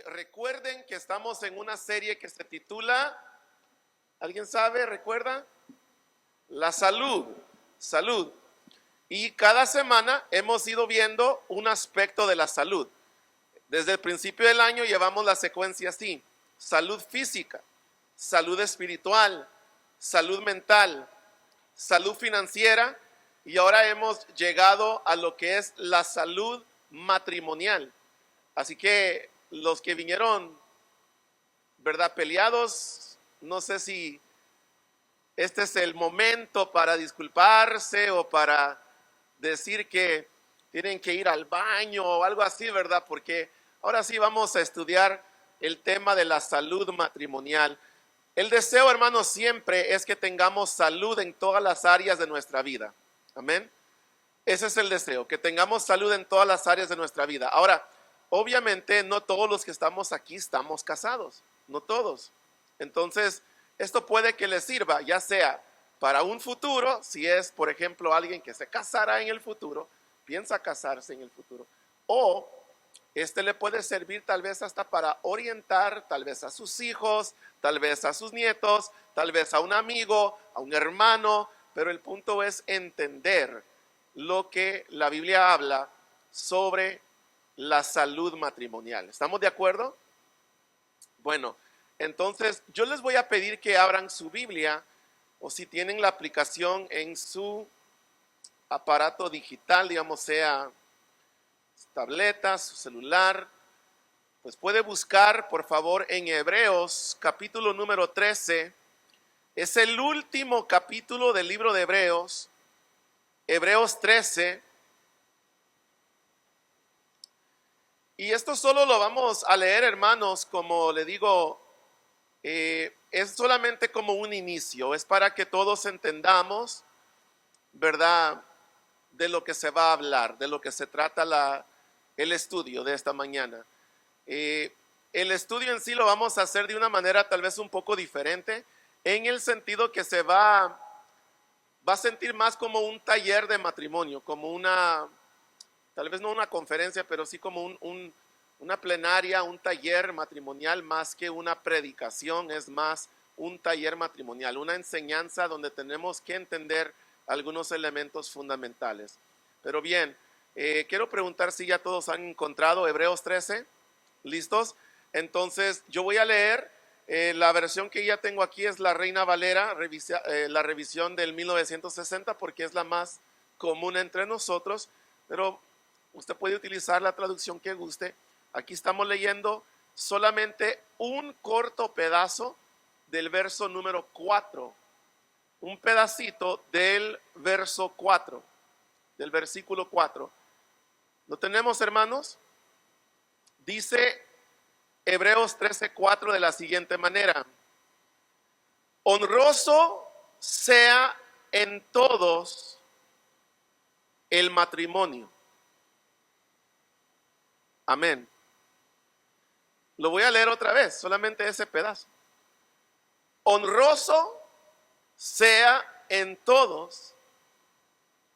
Recuerden que estamos en una serie que se titula, ¿alguien sabe? ¿Recuerda? La salud, salud. Y cada semana hemos ido viendo un aspecto de la salud. Desde el principio del año llevamos la secuencia así: salud física, salud espiritual, salud mental, salud financiera, y ahora hemos llegado a lo que es la salud matrimonial. Así que los que vinieron, ¿verdad?, peleados, no sé si este es el momento para disculparse o para decir que tienen que ir al baño o algo así, ¿verdad? Porque ahora sí vamos a estudiar el tema de la salud matrimonial. El deseo, hermanos, siempre es que tengamos salud en todas las áreas de nuestra vida. Amén. Ese es el deseo, que tengamos salud en todas las áreas de nuestra vida. Ahora, obviamente no todos los que estamos aquí estamos casados, no todos. Entonces, esto puede que les sirva, ya sea para un futuro, si es, por ejemplo, alguien que se casará en el futuro, piensa casarse en el futuro, o este le puede servir tal vez hasta para orientar, tal vez a sus hijos, tal vez a sus nietos, tal vez a un amigo, a un hermano, pero el punto es entender lo que la Biblia habla sobre la salud matrimonial. ¿Estamos de acuerdo? Bueno, entonces yo les voy a pedir que abran su Biblia, o si tienen la aplicación en su aparato digital, digamos, sea tableta, su celular, pues puede buscar, por favor, en Hebreos capítulo número 13. Es el último capítulo del libro de Hebreos, Hebreos 13. Y esto solo lo vamos a leer, hermanos, como le digo, es solamente como un inicio, es para que todos entendamos, ¿verdad?, de lo que se va a hablar, de lo que se trata el estudio de esta mañana. El estudio en sí lo vamos a hacer de una manera tal vez un poco diferente, en el sentido que se va a sentir más como un taller de matrimonio, como una, tal vez no una conferencia, pero sí como una plenaria, un taller matrimonial, más que una predicación. Es más un taller matrimonial, una enseñanza donde tenemos que entender algunos elementos fundamentales. Pero bien, quiero preguntar si ya todos han encontrado Hebreos 13. ¿Listos? Entonces yo voy a leer. La versión que ya tengo aquí es la Reina Valera, la revisión del 1960, porque es la más común entre nosotros, pero usted puede utilizar la traducción que guste. Aquí estamos leyendo solamente un corto pedazo del verso número 4, un pedacito del verso 4, del versículo 4. ¿Lo tenemos, hermanos? Dice Hebreos 13:4 de la siguiente manera: honroso sea en todos el matrimonio. Amén. Lo voy a leer otra vez, solamente ese pedazo. Honroso sea en todos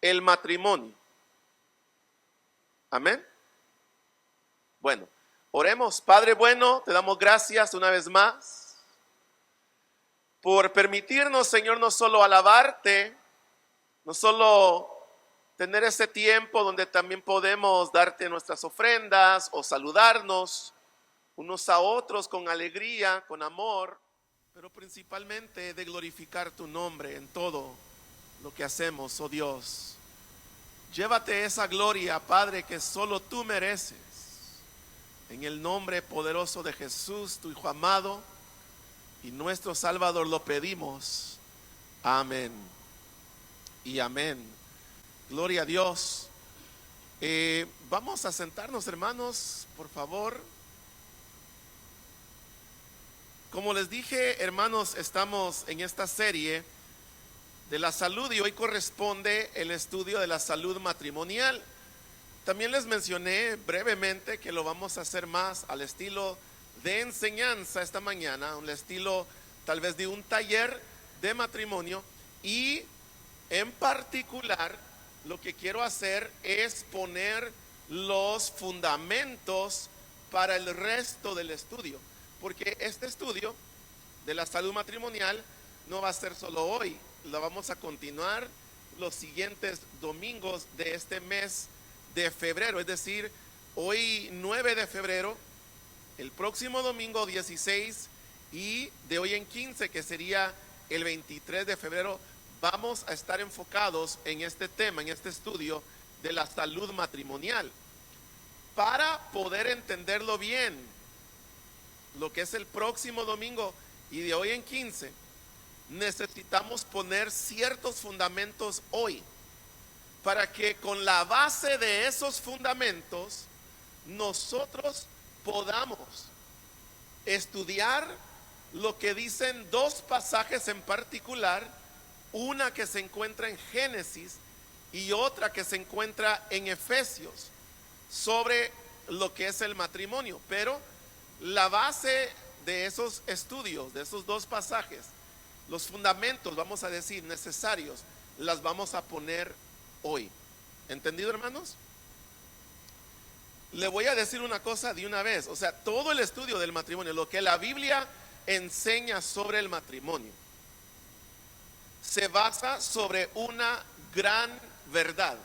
el matrimonio. Amén. Bueno, oremos. Padre bueno, te damos gracias una vez más por permitirnos, Señor, no solo alabarte, no solo tener ese tiempo donde también podemos darte nuestras ofrendas o saludarnos unos a otros con alegría, con amor, pero principalmente de glorificar tu nombre en todo lo que hacemos, oh Dios. Llévate esa gloria, Padre, que solo tú mereces. En el nombre poderoso de Jesús, tu Hijo amado y nuestro Salvador, lo pedimos. Amén y amén. Gloria a Dios. Vamos a sentarnos, hermanos, por favor. Como les dije, hermanos, estamos en esta serie de la salud y hoy corresponde el estudio de la salud matrimonial. También les mencioné brevemente que lo vamos a hacer más al estilo de enseñanza esta mañana, un estilo tal vez de un taller de matrimonio, y en particular lo que quiero hacer es poner los fundamentos para el resto del estudio, porque este estudio de la salud matrimonial no va a ser solo hoy, lo vamos a continuar los siguientes domingos de este mes de febrero, es decir, hoy 9 de febrero, el próximo domingo 16 y de hoy en 15, que sería el 23 de febrero, vamos a estar enfocados en este tema, en este estudio de la salud matrimonial. Para poder entenderlo bien, lo que es el próximo domingo y de hoy en 15, necesitamos poner ciertos fundamentos hoy, para que con la base de esos fundamentos nosotros podamos estudiar lo que dicen dos pasajes en particular, una que se encuentra en Génesis y otra que se encuentra en Efesios, sobre lo que es el matrimonio. Pero la base de esos estudios, de esos dos pasajes, los fundamentos, vamos a decir, necesarios, las vamos a poner hoy. ¿Entendido, hermanos? Le voy a decir una cosa de una vez. O sea, todo el estudio del matrimonio, lo que la Biblia enseña sobre el matrimonio, se basa sobre una gran verdad.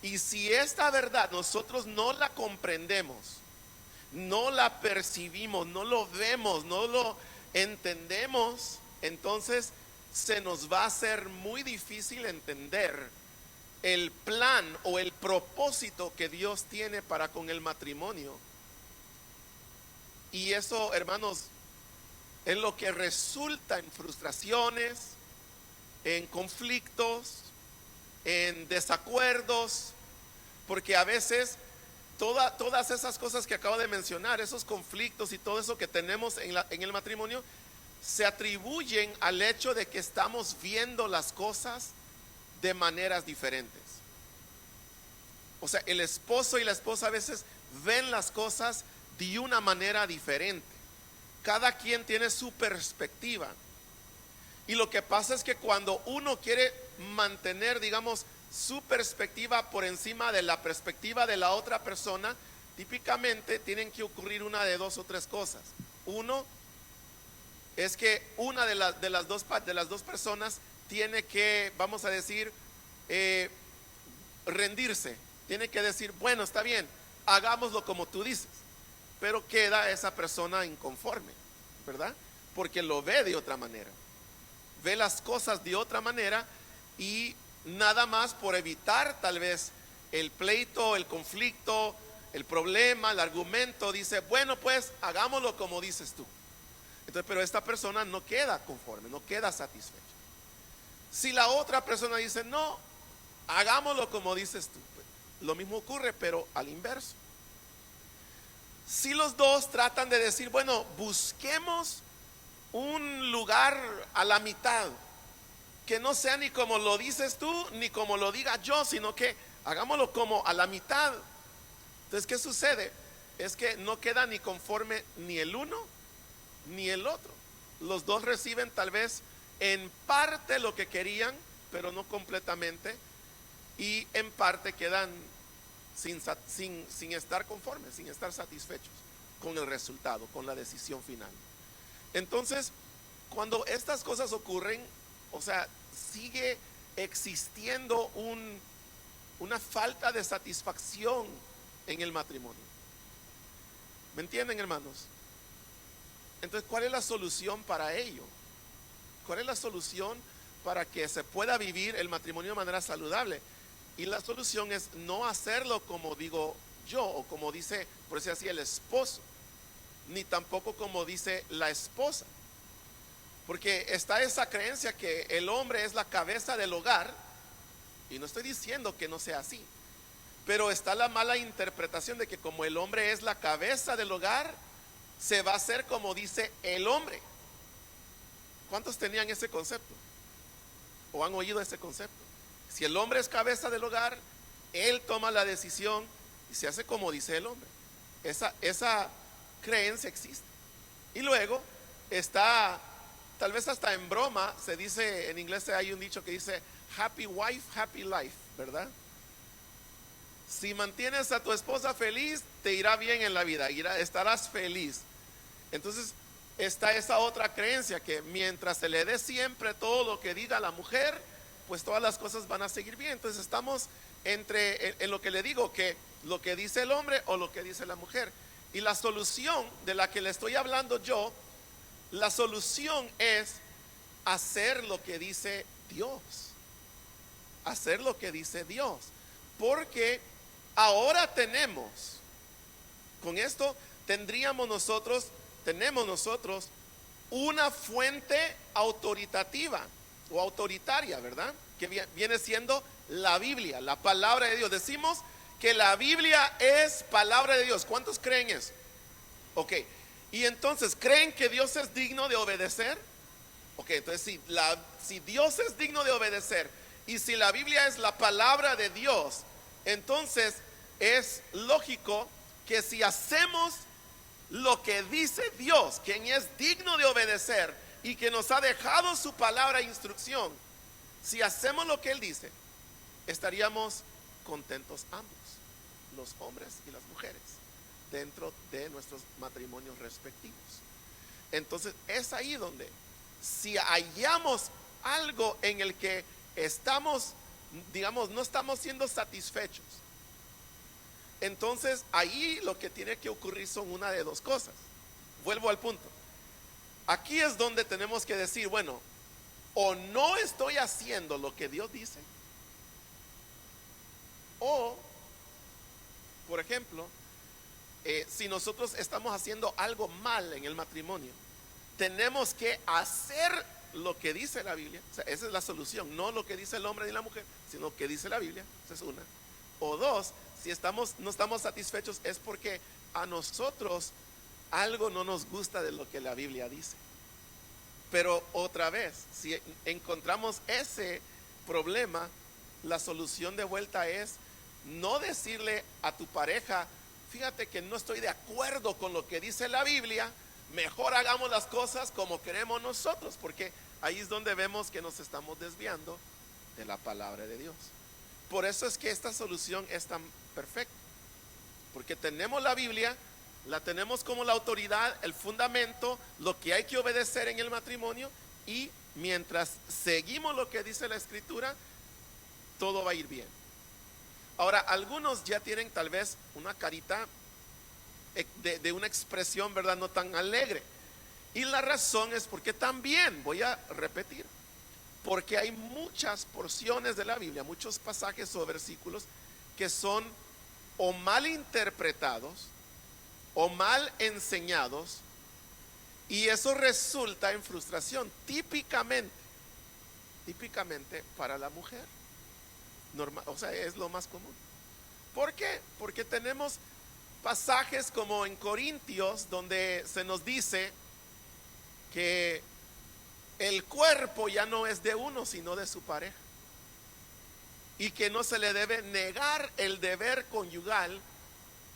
Y si esta verdad nosotros no la comprendemos, no la percibimos, no lo vemos, no lo entendemos, entonces se nos va a hacer muy difícil entender el plan o el propósito que Dios tiene para con el matrimonio. Y eso, hermanos, es lo que resulta en frustraciones, en conflictos, en desacuerdos, porque a veces todas esas cosas que acabo de mencionar, esos conflictos y todo eso que tenemos en el matrimonio, se atribuyen al hecho de que estamos viendo las cosas de maneras diferentes. O sea, el esposo y la esposa a veces ven las cosas de una manera diferente. Cada quien tiene su perspectiva. Y lo que pasa es que cuando uno quiere mantener, digamos, su perspectiva por encima de la perspectiva de la otra persona, típicamente tienen que ocurrir una de dos o tres cosas. Uno es que una de las dos personas tiene que, vamos a decir, rendirse. Tiene que decir, bueno, está bien, hagámoslo como tú dices. Pero queda esa persona inconforme, ¿verdad? Porque lo ve de otra manera, ve las cosas de otra manera, y nada más por evitar tal vez el pleito, el conflicto, el problema, el argumento, dice, bueno, pues hagámoslo como dices tú. Entonces, pero esta persona no queda conforme, no queda satisfecha. Si la otra persona dice, no, hagámoslo como dices tú, pues, lo mismo ocurre, pero al inverso. Si los dos tratan de decir, bueno, busquemos un lugar a la mitad, que no sea ni como lo dices tú, ni como lo diga yo, sino que hagámoslo como a la mitad. Entonces, ¿qué sucede? Es que no queda ni conforme ni el uno ni el otro. Los dos reciben tal vez en parte lo que querían, pero no completamente, y en parte quedan sin estar conformes, sin estar satisfechos con el resultado, con la decisión final. Entonces, cuando estas cosas ocurren, o sea, sigue existiendo una falta de satisfacción en el matrimonio. ¿Me entienden, hermanos? Entonces, ¿cuál es la solución para ello? ¿Cuál es la solución para que se pueda vivir el matrimonio de manera saludable? Y la solución es no hacerlo como digo yo, o como dice, por decir así, el esposo, ni tampoco como dice la esposa. Porque está esa creencia que el hombre es la cabeza del hogar, y no estoy diciendo que no sea así, pero está la mala interpretación de que como el hombre es la cabeza del hogar, se va a hacer como dice el hombre. ¿Cuántos tenían ese concepto? ¿O han oído ese concepto? Si el hombre es cabeza del hogar, él toma la decisión y se hace como dice el hombre. Esa creencia existe. Y luego está, tal vez hasta en broma, se dice, en inglés hay un dicho que dice happy wife, happy life, ¿verdad? Si mantienes a tu esposa feliz, te irá bien en la vida, estarás feliz. Entonces está esa otra creencia que mientras se le dé siempre todo lo que diga la mujer, pues todas las cosas van a seguir bien. Entonces estamos en lo que le digo, que lo que dice el hombre o lo que dice la mujer. Y la solución de la que le estoy hablando yo, la solución es hacer lo que dice Dios. Hacer lo que dice Dios. Porque ahora con esto tenemos nosotros una fuente autoritativa o autoritaria, ¿verdad? Que viene siendo la Biblia, la palabra de Dios. Decimos que la Biblia es palabra de Dios. ¿Cuántos creen eso? Ok. Y entonces, ¿creen que Dios es digno de obedecer? Ok, entonces si Dios es digno de obedecer y si la Biblia es la palabra de Dios, entonces es lógico que si hacemos lo que dice Dios, quien es digno de obedecer y que nos ha dejado su palabra e instrucción, si hacemos lo que Él dice, estaríamos contentos ambos, los hombres y las mujeres, dentro de nuestros matrimonios respectivos. Entonces es ahí donde, si hallamos algo en el que estamos, digamos, no estamos siendo satisfechos, entonces ahí lo que tiene que ocurrir son una de dos cosas. Vuelvo al punto. Aquí es donde tenemos que decir, bueno, o no estoy haciendo lo que Dios dice, o, por ejemplo, si nosotros estamos haciendo algo mal en el matrimonio, tenemos que hacer lo que dice la Biblia. O sea, esa es la solución, no lo que dice el hombre ni la mujer, sino lo que dice la Biblia. Esa es una. O dos, si no estamos satisfechos, es porque a nosotros algo no nos gusta de lo que la Biblia dice. Pero otra vez, si encontramos ese problema, la solución de vuelta es no decirle a tu pareja, fíjate que no estoy de acuerdo con lo que dice la Biblia, mejor hagamos las cosas como queremos nosotros, porque ahí es donde vemos que nos estamos desviando de la palabra de Dios. Por eso es que esta solución es tan perfecta, porque tenemos la Biblia, la tenemos como la autoridad, el fundamento, lo que hay que obedecer en el matrimonio, y mientras seguimos lo que dice la Escritura, todo va a ir bien. Ahora, algunos ya tienen tal vez una carita de una expresión, ¿verdad?, no tan alegre. Y la razón es porque también, voy a repetir, porque hay muchas porciones de la Biblia, muchos pasajes o versículos que son o mal interpretados o mal enseñados, y eso resulta en frustración, típicamente para la mujer. Normal, o sea, es lo más común. ¿Por qué? Porque tenemos pasajes como en Corintios, donde se nos dice que el cuerpo ya no es de uno, sino de su pareja, y que no se le debe negar el deber conyugal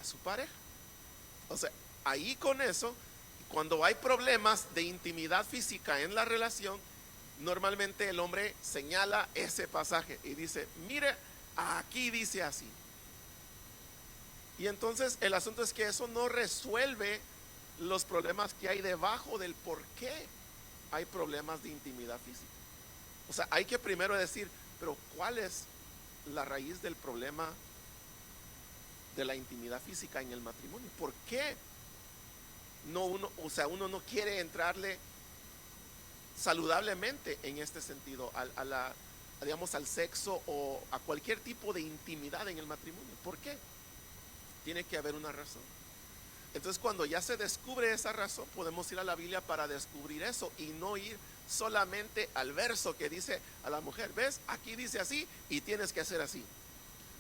a su pareja. O sea, ahí con eso, cuando hay problemas de intimidad física en la relación, normalmente el hombre señala ese pasaje y dice, mire, aquí dice así. Y entonces el asunto es que eso no resuelve los problemas que hay debajo del por qué hay problemas de intimidad física. O sea, hay que primero decir, pero ¿cuál es la raíz del problema de la intimidad física en el matrimonio? ¿Por qué uno no quiere entrarle saludablemente en este sentido digamos, al sexo o a cualquier tipo de intimidad en el matrimonio? ¿Por qué? Tiene que haber una razón. Entonces, cuando ya se descubre esa razón, podemos ir a la Biblia para descubrir eso y no ir solamente al verso que dice a la mujer, ves, aquí dice así y tienes que hacer así.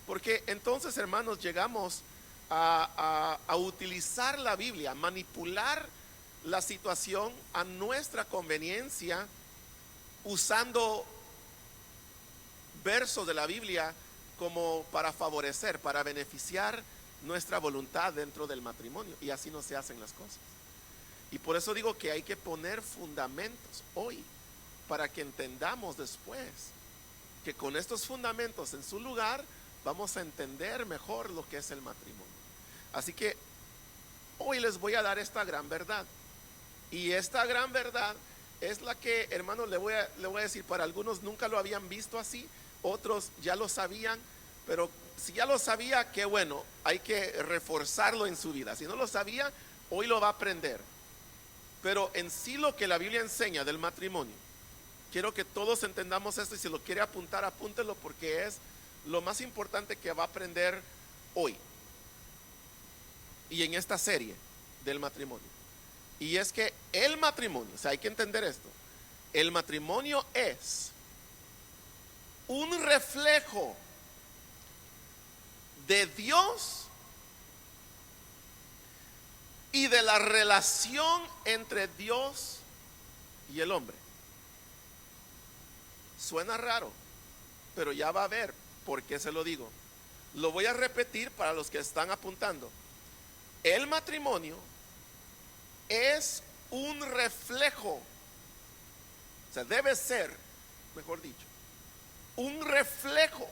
Porque entonces, hermanos, llegamos a utilizar la Biblia, a manipular la situación a nuestra conveniencia, usando versos de la Biblia como para favorecer, para beneficiar nuestra voluntad dentro del matrimonio, y así no se hacen las cosas. Y por eso digo que hay que poner fundamentos hoy, para que entendamos después que con estos fundamentos en su lugar vamos a entender mejor lo que es el matrimonio. Así que hoy les voy a dar esta gran verdad. Y esta gran verdad es la que, hermanos, le voy a decir, para algunos nunca lo habían visto así, otros ya lo sabían, pero si ya lo sabía, qué bueno, hay que reforzarlo en su vida. Si no lo sabía, hoy lo va a aprender. Pero en sí lo que la Biblia enseña del matrimonio, quiero que todos entendamos esto, y si lo quiere apuntar, apúntelo, porque es lo más importante que va a aprender hoy y en esta serie del matrimonio. Y es que el matrimonio, o sea, hay que entender esto, el matrimonio es un reflejo de Dios y de la relación entre Dios y el hombre. Suena raro, pero ya va a ver por qué se lo digo. Lo voy a repetir para los que están apuntando. El matrimonio es un reflejo, o sea, debe ser, mejor dicho, un reflejo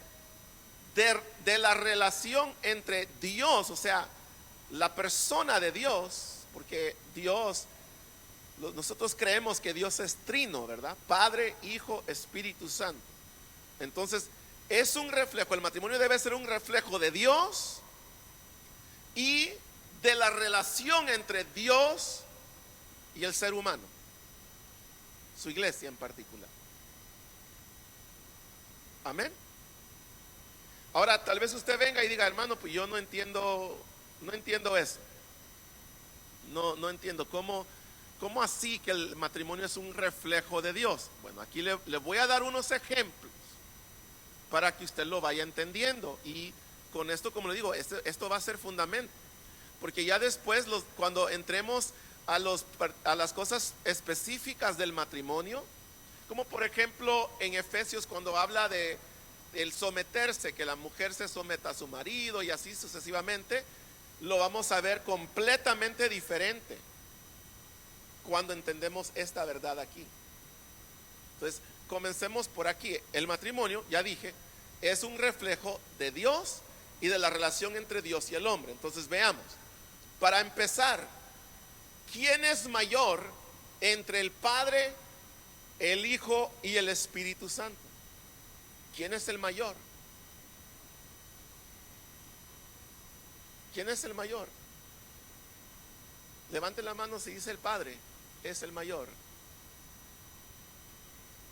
de la relación entre Dios, o sea, la persona de Dios, porque Dios, nosotros creemos que Dios es trino, ¿verdad? Padre, Hijo, Espíritu Santo. Entonces, es un reflejo, el matrimonio debe ser un reflejo de Dios y de la relación entre Dios y el ser humano, su iglesia en particular. Amén. Ahora, tal vez usted venga y diga, hermano, pues yo no entiendo eso. No entiendo cómo así que el matrimonio es un reflejo de Dios. Bueno, aquí le voy a dar unos ejemplos para que usted lo vaya entendiendo. Y con esto, como le digo, esto va a ser fundamento. Porque ya después, cuando entremos a las cosas específicas del matrimonio, como por ejemplo en Efesios, cuando habla de el someterse, que la mujer se someta a su marido y así sucesivamente, lo vamos a ver completamente diferente cuando entendemos esta verdad aquí. Entonces, comencemos por aquí. El matrimonio, ya dije, es un reflejo de Dios y de la relación entre Dios y el hombre. Entonces, veamos. Para empezar, ¿quién es mayor entre el Padre, el Hijo y el Espíritu Santo? ¿Quién es el mayor? ¿Quién es el mayor? Levante la mano si dice el Padre es el mayor.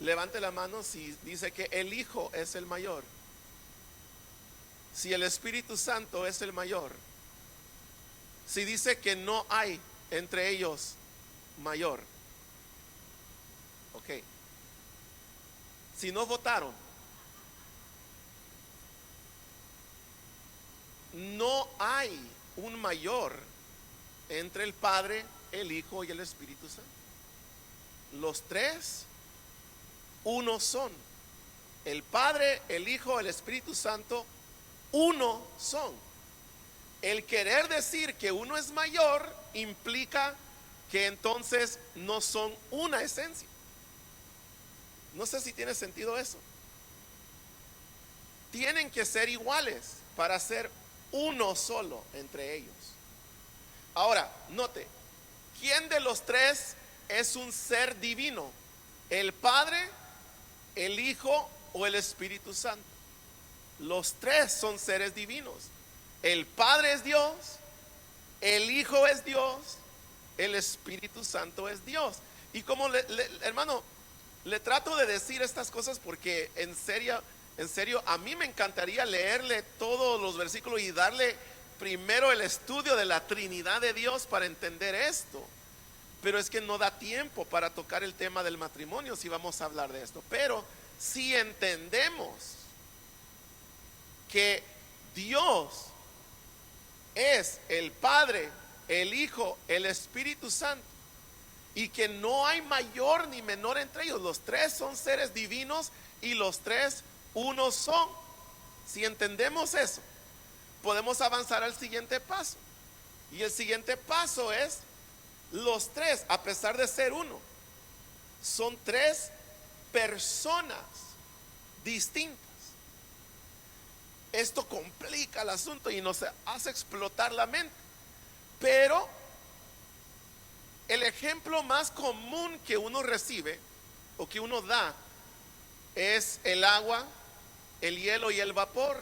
Levante la mano si dice que el Hijo es el mayor. Si el Espíritu Santo es el mayor. Si dice que no hay entre ellos mayor. Ok. Si no votaron, no hay un mayor entre el Padre, el Hijo y el Espíritu Santo. Los tres, uno son. El Padre, el Hijo, el Espíritu Santo, uno son. El querer decir que uno es mayor implica que entonces no son una esencia. No sé si tiene sentido eso. Tienen que ser iguales para ser uno solo entre ellos. Ahora, note, ¿quién de los tres es un ser divino? ¿El Padre, el Hijo o el Espíritu Santo? Los tres son seres divinos. El Padre es Dios, el Hijo es Dios, el Espíritu Santo es Dios. Y como hermano, le trato de decir estas cosas porque en serio, a mí me encantaría leerle todos los versículos y darle primero el estudio de la Trinidad de Dios para entender esto. Pero es que no da tiempo para tocar el tema del matrimonio si vamos a hablar de esto. Pero si entendemos que Dios es el Padre, el Hijo, el Espíritu Santo, y que no hay mayor ni menor entre ellos, los tres son seres divinos y los tres uno son. Si entendemos eso, podemos avanzar al siguiente paso. Y el siguiente paso es: los tres, a pesar de ser uno, son tres personas distintas. esto complica el asunto y nos hace explotar la mente. Pero el ejemplo más común que uno recibe o que uno da es el agua, el hielo y el vapor,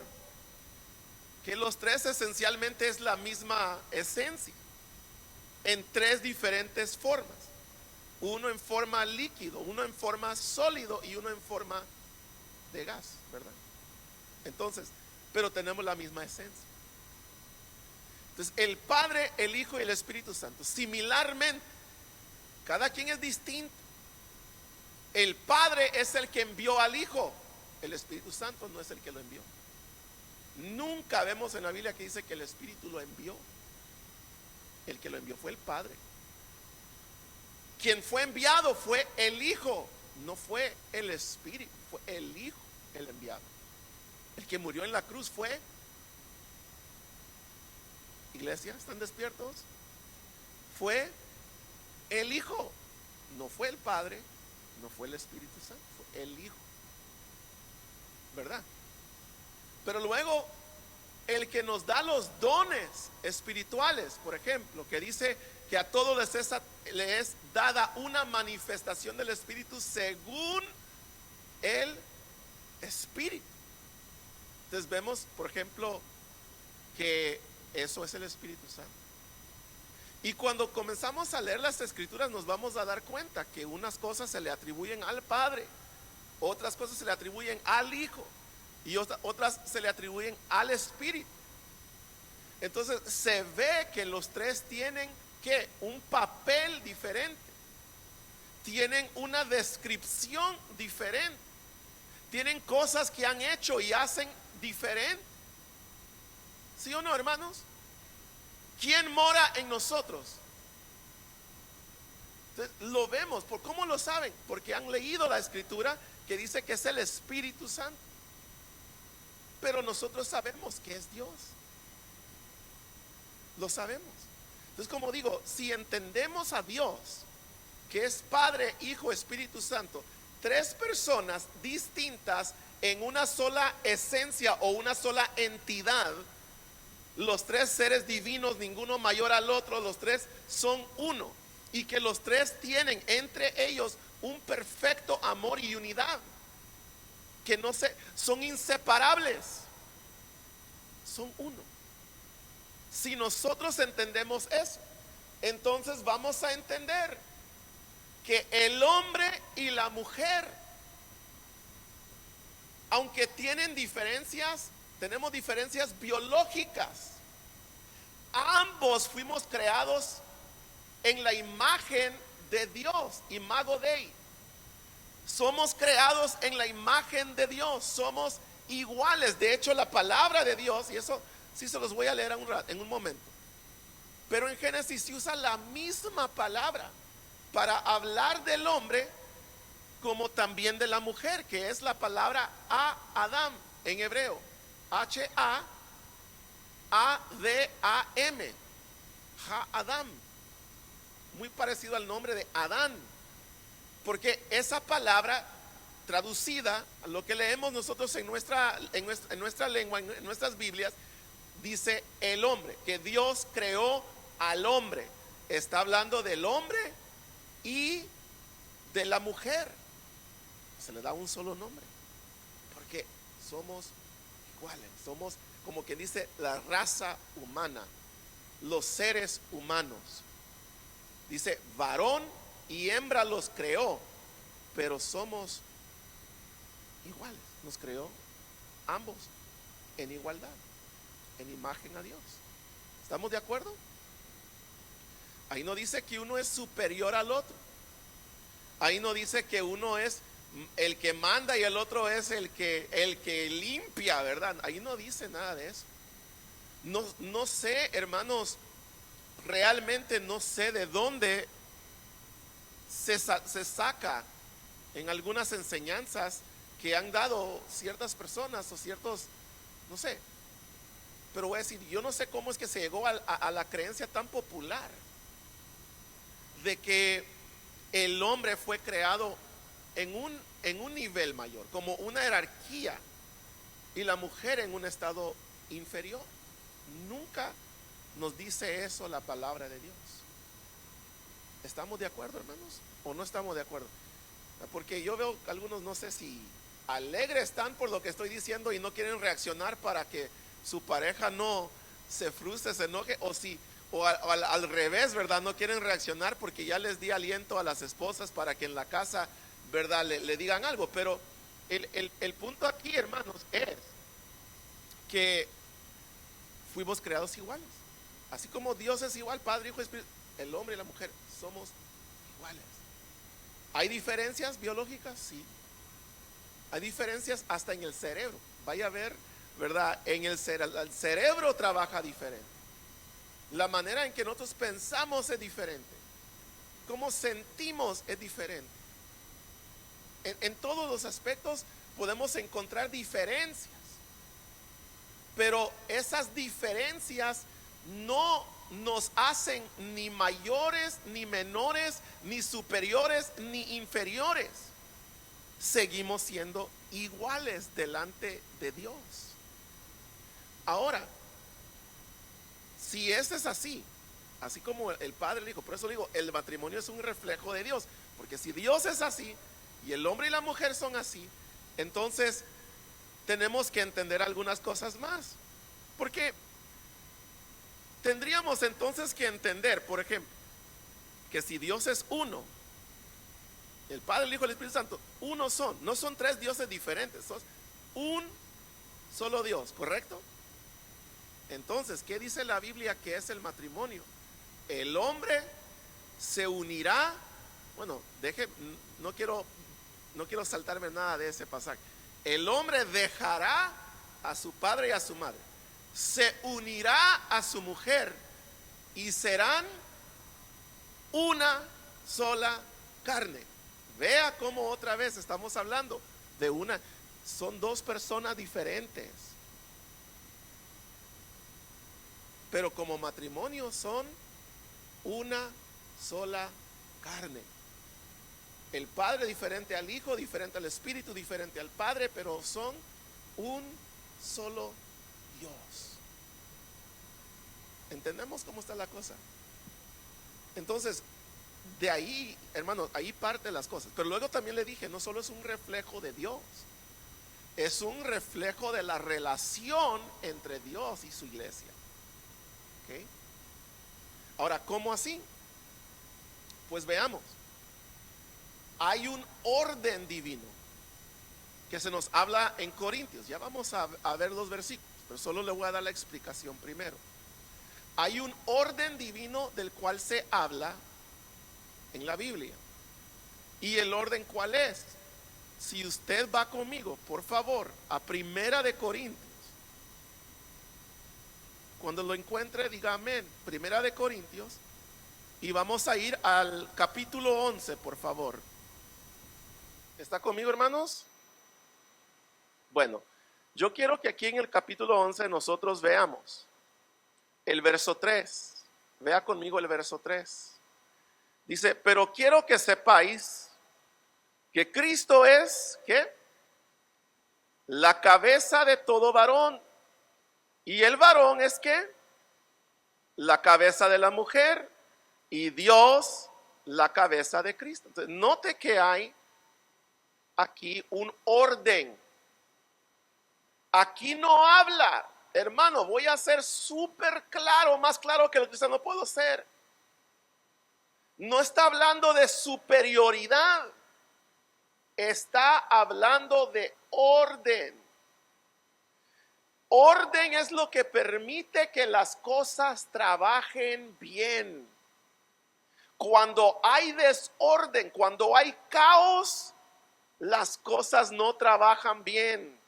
que los tres esencialmente es la misma esencia, en tres diferentes formas. Uno en forma líquido, uno en forma sólido y uno en forma de gas, ¿verdad? Entonces, pero tenemos la misma esencia. Entonces, el Padre, el Hijo y el Espíritu Santo, similarmente, cada quien es distinto. El Padre es el que envió al Hijo, el Espíritu Santo no es el que lo envió. Nunca vemos en la Biblia que dice que el Espíritu lo envió. El que lo envió fue el Padre. Quien fue enviado fue el Hijo, no fue el Espíritu, fue el Hijo el enviado. El que murió en la cruz fue, iglesia, ¿están despiertos? Fue el Hijo, no fue el Padre, no fue el Espíritu Santo, fue el Hijo, ¿verdad? Pero luego el que nos da los dones espirituales, por ejemplo, que dice que a todos les es dada una manifestación del Espíritu según el Espíritu. Entonces vemos, por ejemplo, que eso es el Espíritu Santo. Y cuando comenzamos a leer las Escrituras nos vamos a dar cuenta que unas cosas se le atribuyen al Padre, otras cosas se le atribuyen al Hijo y otras se le atribuyen al Espíritu. Entonces se ve que los tres tienen que un papel diferente, tienen una descripción diferente, tienen cosas que han hecho y hacen diferente. ¿Sí o no, hermanos? ¿Quién mora en nosotros? Entonces, lo vemos. ¿Por cómo lo saben? Porque han leído la Escritura que dice que es el Espíritu Santo. Pero nosotros sabemos que es Dios. Lo sabemos. Entonces, como digo, si entendemos a Dios, que es Padre, Hijo, Espíritu Santo, tres personas distintas en una sola esencia o una sola entidad, los tres seres divinos, ninguno mayor al otro, los tres son uno, y que los tres tienen entre ellos un perfecto amor y unidad, que son inseparables, son uno. Si nosotros entendemos eso, entonces vamos a entender que el hombre y la mujer, aunque tienen diferencias, tenemos diferencias biológicas, ambos fuimos creados en la imagen de Dios, imago Dei. Somos creados en la imagen de Dios, somos iguales. De hecho, la palabra de Dios, y eso sí se los voy a leer en un momento, pero en Génesis se usa la misma palabra para hablar del hombre como también de la mujer, que es la palabra Adam en hebreo, H-A-A-D-A-M, Ha-Adam, muy parecido al nombre de Adán, porque esa palabra traducida, lo que leemos nosotros en nuestra lengua, en nuestras Biblias, dice el hombre, que Dios creó al hombre. Está hablando del hombre y de la mujer. Se le da un solo nombre, porque somos iguales, somos como que dice la raza humana, los seres humanos. Dice varón y hembra los creó, pero somos iguales, nos creó ambos en igualdad, en imagen a Dios. ¿Estamos de acuerdo? Ahí no dice que uno es superior al otro, ahí no dice que uno es el que manda y el otro es el que limpia, ¿verdad? Ahí no dice nada de eso. No sé, hermanos, realmente no sé de dónde se saca en algunas enseñanzas que han dado ciertas personas o ciertos, no sé, pero voy a decir, yo no sé cómo es que se llegó a la creencia tan popular de que el hombre fue creado en un nivel mayor, como una jerarquía y la mujer en un estado inferior. Nunca nos dice eso la palabra de Dios. ¿Estamos de acuerdo, hermanos? ¿O no estamos de acuerdo? Porque yo veo algunos, no sé si alegres están por lo que estoy diciendo y no quieren reaccionar para que su pareja no se frustre, se enoje, o al revés, ¿verdad? No quieren reaccionar porque ya les di aliento a las esposas para que en la casa, ¿verdad? Le digan algo. Pero el punto aquí, hermanos, es que fuimos creados iguales. Así como Dios es igual, Padre, Hijo y Espíritu, el hombre y la mujer somos iguales. ¿Hay diferencias biológicas? Sí. Hay diferencias hasta en el cerebro. Vaya a ver, ¿verdad? El cerebro trabaja diferente. La manera en que nosotros pensamos es diferente. Cómo sentimos es diferente. En todos los aspectos podemos encontrar diferencias. Pero esas diferencias no nos hacen ni mayores, ni menores, ni superiores, ni inferiores. Seguimos siendo iguales delante de Dios. Ahora, si eso es así como el Padre le dijo, por eso digo, el matrimonio es un reflejo de Dios. Porque si Dios es así y el hombre y la mujer son así, entonces tenemos que entender algunas cosas más. Porque tendríamos entonces que entender, por ejemplo, que si Dios es uno, el Padre, el Hijo y el Espíritu Santo, uno son, no son tres dioses diferentes, son un solo Dios, ¿correcto? Entonces, ¿qué dice la Biblia que es el matrimonio? El hombre se unirá, bueno, no quiero saltarme nada de ese pasaje. El hombre dejará a su padre y a su madre, se unirá a su mujer y serán una sola carne. Vea cómo otra vez estamos hablando de son dos personas diferentes, pero como matrimonio son una sola carne. El Padre diferente al Hijo, diferente al Espíritu, diferente al Padre, pero son un solo Dios. ¿Entendemos cómo está la cosa? Entonces, de ahí, hermanos, ahí parte las cosas. Pero luego también le dije, no solo es un reflejo de Dios, es un reflejo de la relación entre Dios y su iglesia. ¿Okay? Ahora, ¿cómo así? Pues veamos. Hay un orden divino que se nos habla en Corintios. Ya vamos a ver los versículos, pero solo le voy a dar la explicación primero. Hay un orden divino del cual se habla en la Biblia. ¿Y el orden cuál es? Si usted va conmigo, por favor, a Primera de Corintios. Cuando lo encuentre, diga amén. Primera de Corintios. Y vamos a ir al capítulo 11, por favor. ¿Está conmigo, hermanos? Bueno, yo quiero que aquí en el capítulo 11 nosotros veamos el verso 3. Vea conmigo el verso 3. Dice, pero quiero que sepáis que Cristo es, ¿qué? La cabeza de todo varón. Y el varón es, ¿qué? La cabeza de la mujer. Y Dios, la cabeza de Cristo. Entonces, note que hay aquí un orden. Aquí no habla, hermano, voy a ser súper claro, más claro que lo que usted no puedo ser. No está hablando de superioridad, está hablando de orden. Orden es lo que permite que las cosas trabajen bien. Cuando hay desorden, cuando hay caos, las cosas no trabajan bien.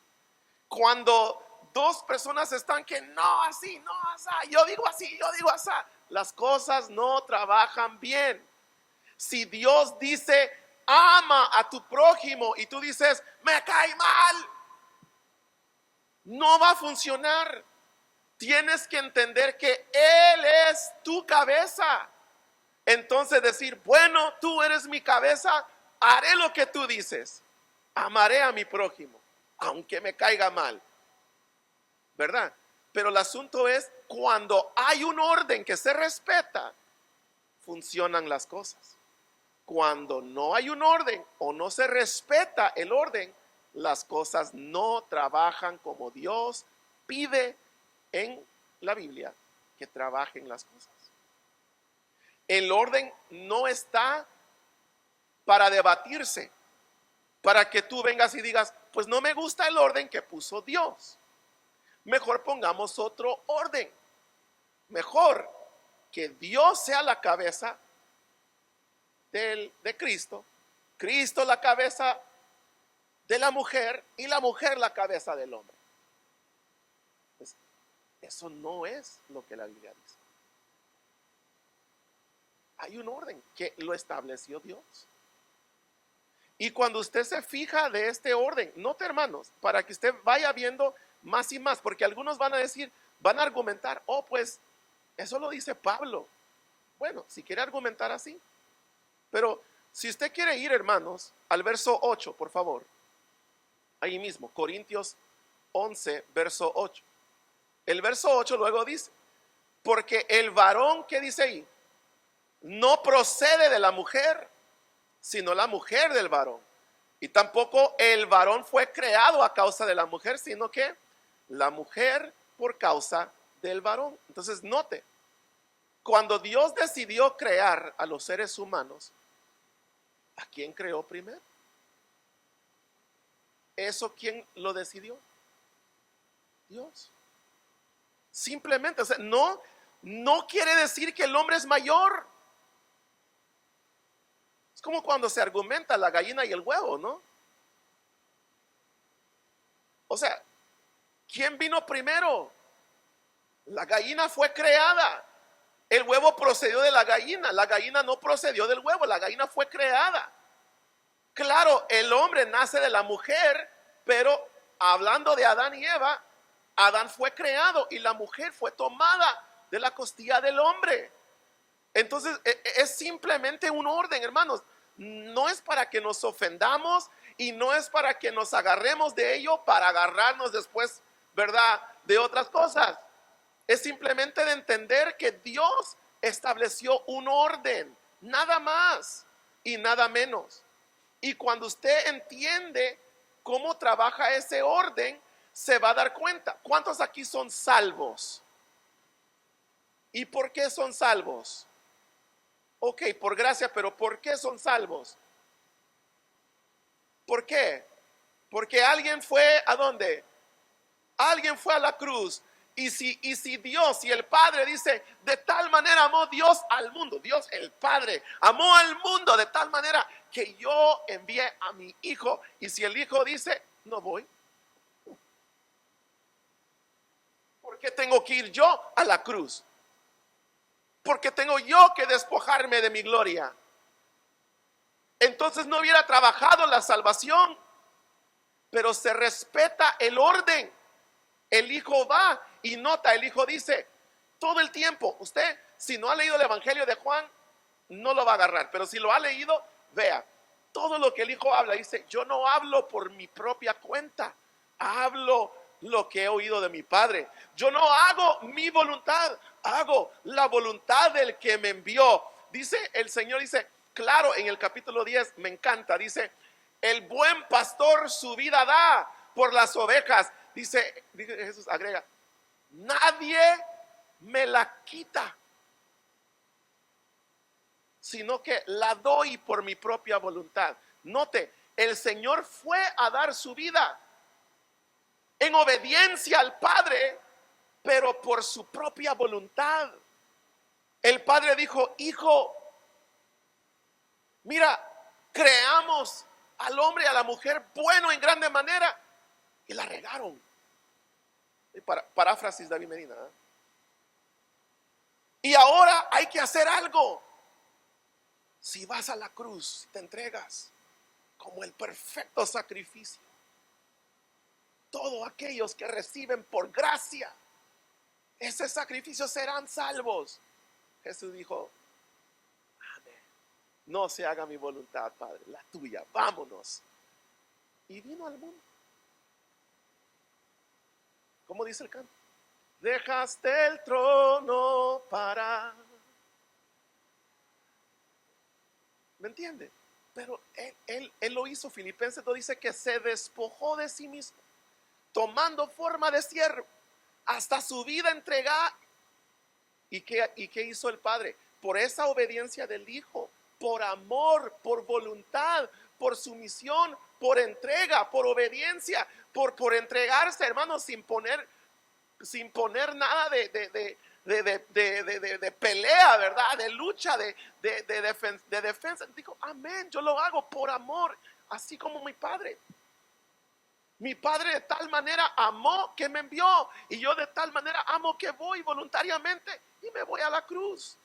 Cuando dos personas están que no así, no así, yo digo así, yo digo así, las cosas no trabajan bien. Si Dios dice ama a tu prójimo y tú dices me cae mal, no va a funcionar. Tienes que entender que Él es tu cabeza. Entonces decir, bueno, tú eres mi cabeza, haré lo que tú dices. Amaré a mi prójimo, aunque me caiga mal. ¿verdad? Pero el asunto es cuando hay un orden que se respeta, funcionan las cosas. Cuando no hay un orden o no se respeta el orden, las cosas no trabajan como Dios pide en la Biblia que trabajen las cosas. El orden no está para debatirse, para que tú vengas y digas, pues no me gusta el orden que puso Dios. Mejor pongamos otro orden. Mejor que Dios sea la cabeza de Cristo, Cristo la cabeza de la mujer y la mujer la cabeza del hombre. Pues eso no es lo que la Biblia dice. Hay un orden que lo estableció Dios. Y cuando usted se fija de este orden, note, hermanos, para que usted vaya viendo más y más, porque algunos van a decir, van a argumentar, oh, pues eso lo dice Pablo. Bueno, si quiere argumentar así. Pero si usted quiere ir, hermanos, al verso 8, por favor. Ahí mismo, Corintios 11, verso 8. El verso 8 luego dice, porque el varón, ¿qué dice ahí? No procede de la mujer, sino la mujer del varón. Y tampoco el varón fue creado a causa de la mujer, sino que la mujer por causa del varón. Entonces note, cuando Dios decidió crear a los seres humanos, ¿a quién creó primero? ¿Eso quién lo decidió? Dios. Simplemente, o sea, no quiere decir que el hombre es mayor. Es como cuando se argumenta la gallina y el huevo, ¿no? O sea, ¿quién vino primero? La gallina fue creada. El huevo procedió de la gallina no procedió del huevo, la gallina fue creada. Claro, el hombre nace de la mujer, pero hablando de Adán y Eva, Adán fue creado y la mujer fue tomada de la costilla del hombre. Entonces es simplemente un orden, hermanos. No es para que nos ofendamos y no es para que nos agarremos de ello para agarrarnos después, ¿verdad?, de otras cosas. Es simplemente de entender que Dios estableció un orden, nada más y nada menos. Y cuando usted entiende cómo trabaja ese orden, se va a dar cuenta. ¿Cuántos aquí son salvos? ¿Y por qué son salvos? Ok, por gracia, pero ¿por qué son salvos? ¿Por qué? Porque alguien fue ¿a dónde? Alguien fue a la cruz. Y si Dios y el Padre dice, de tal manera amó Dios al mundo, Dios el Padre amó al mundo de tal manera que yo envié a mi hijo. Y si el hijo dice, no voy, ¿por qué tengo que ir yo a la cruz? ¿Por qué tengo yo que despojarme de mi gloria? Entonces no hubiera trabajado la salvación. Pero se respeta el orden. El hijo va y nota, el hijo dice todo el tiempo. Usted, si no ha leído el Evangelio de Juan, no lo va a agarrar. Pero si lo ha leído, vea, todo lo que el hijo habla, dice, yo no hablo por mi propia cuenta, hablo lo que he oído de mi padre. Yo no hago mi voluntad, hago la voluntad del que me envió. Dice el Señor, dice, claro, en el capítulo 10, me encanta, dice, el buen pastor su vida da por las ovejas. Dice Jesús, agrega, nadie me la quita, sino que la doy por mi propia voluntad. Note, el Señor fue a dar su vida en obediencia al Padre, pero por su propia voluntad. El Padre dijo, hijo, mira, creamos al hombre y a la mujer bueno en grande manera, y la regaron. Paráfrasis David Medina, ¿eh? Y ahora hay que hacer algo. Si vas a la cruz, te entregas como el perfecto sacrificio, todos aquellos que reciben por gracia ese sacrificio serán salvos. Jesús dijo, amén, no se haga mi voluntad, Padre, la tuya, vámonos. Y vino al mundo. ¿Cómo dice el canto? dejaste el trono para... ¿Me entiende? Pero él lo hizo. Filipenses 2 dice que se despojó de sí mismo, tomando forma de siervo, hasta su vida entregada. ¿Y qué hizo el Padre? Por esa obediencia del Hijo, por amor, por voluntad, por sumisión, por entrega, por obediencia, por entregarse, hermanos, sin poner nada de pelea, ¿verdad? De lucha, de defensa. Dijo, amén, yo lo hago por amor, así como mi Padre. Mi Padre de tal manera amó que me envió, y yo de tal manera amo que voy voluntariamente y me voy a la cruz.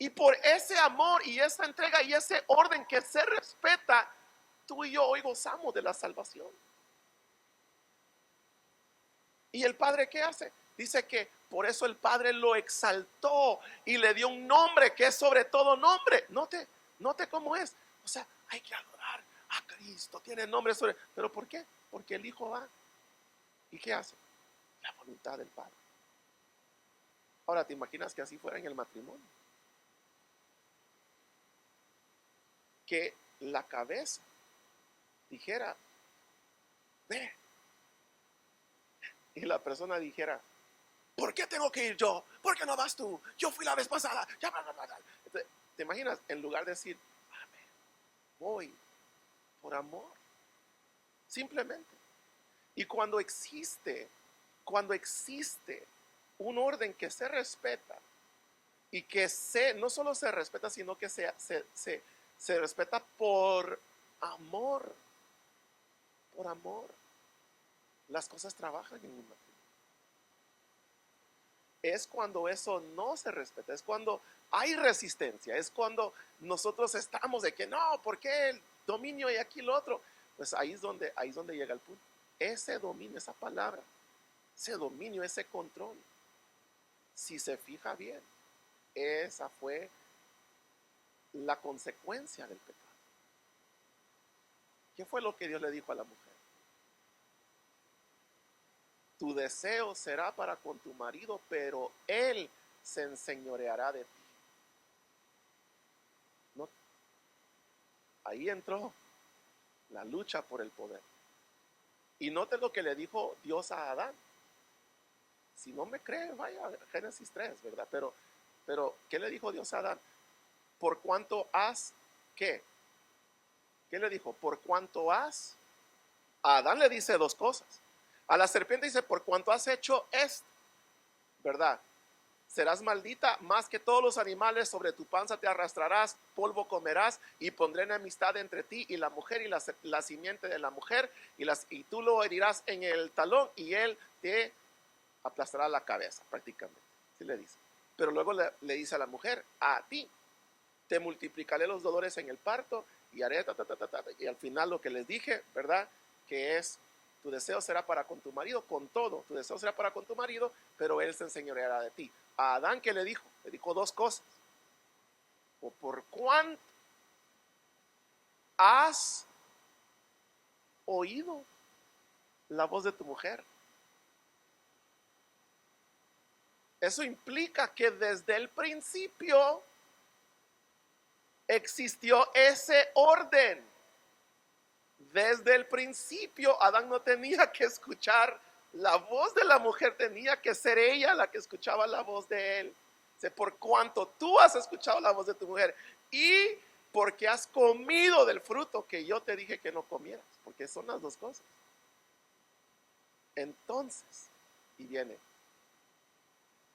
Y por ese amor y esa entrega y ese orden que se respeta, tú y yo hoy gozamos de la salvación. ¿Y el Padre qué hace? Dice que por eso el Padre lo exaltó y le dio un nombre que es sobre todo nombre. Note cómo es. O sea, hay que adorar a Cristo. Tiene nombre sobre. ¿Pero por qué? Porque el Hijo va. ¿Y qué hace? La voluntad del Padre. Ahora, ¿te imaginas que así fuera en el matrimonio? Que la cabeza dijera, ve. Y la persona dijera, ¿por qué tengo que ir yo? ¿Por qué no vas tú? Yo fui la vez pasada. Entonces, ¿te imaginas? En lugar de decir, amén, voy por amor. Simplemente. Y cuando existe un orden que se respeta y que no solo se respeta, sino que se respeta por amor, las cosas trabajan en un matrimonio. Es cuando eso no se respeta, es cuando hay resistencia, es cuando nosotros estamos de que no, ¿por qué el dominio y aquí lo otro? Pues ahí es donde llega el punto. Ese dominio, esa palabra, ese dominio, ese control, si se fija bien, esa fue la consecuencia del pecado. ¿Qué fue lo que Dios le dijo a la mujer? Tu deseo será para con tu marido, pero él se enseñoreará de ti. ¿No? Ahí entró la lucha por el poder. Y note lo que le dijo Dios a Adán. Si no me cree, vaya a Génesis 3, ¿verdad? Pero ¿qué le dijo Dios a Adán? Por cuanto has, ¿qué? ¿Qué le dijo? Por cuanto has. A Adán le dice dos cosas. A la serpiente dice, por cuanto has hecho esto, ¿verdad? Serás maldita más que todos los animales, sobre tu panza te arrastrarás, polvo comerás, y pondré enemistad entre ti y la mujer, y la simiente de la mujer, y tú lo herirás en el talón, y él te aplastará la cabeza, prácticamente. Así le dice. Pero luego le dice a la mujer, a ti te multiplicaré los dolores en el parto, y haré y al final lo que les dije, ¿verdad? Que es, tu deseo será para con tu marido, con todo, tu deseo será para con tu marido, pero él se enseñoreará de ti. A Adán, ¿qué le dijo? Le dijo dos cosas. O por cuánto has oído la voz de tu mujer. Eso implica que desde el principio existió ese orden. Desde el principio Adán no tenía que escuchar la voz de la mujer, tenía que ser ella la que escuchaba la voz de él. Por cuanto tú has escuchado la voz de tu mujer y porque has comido del fruto que yo te dije que no comieras, porque son las dos cosas. Entonces, y viene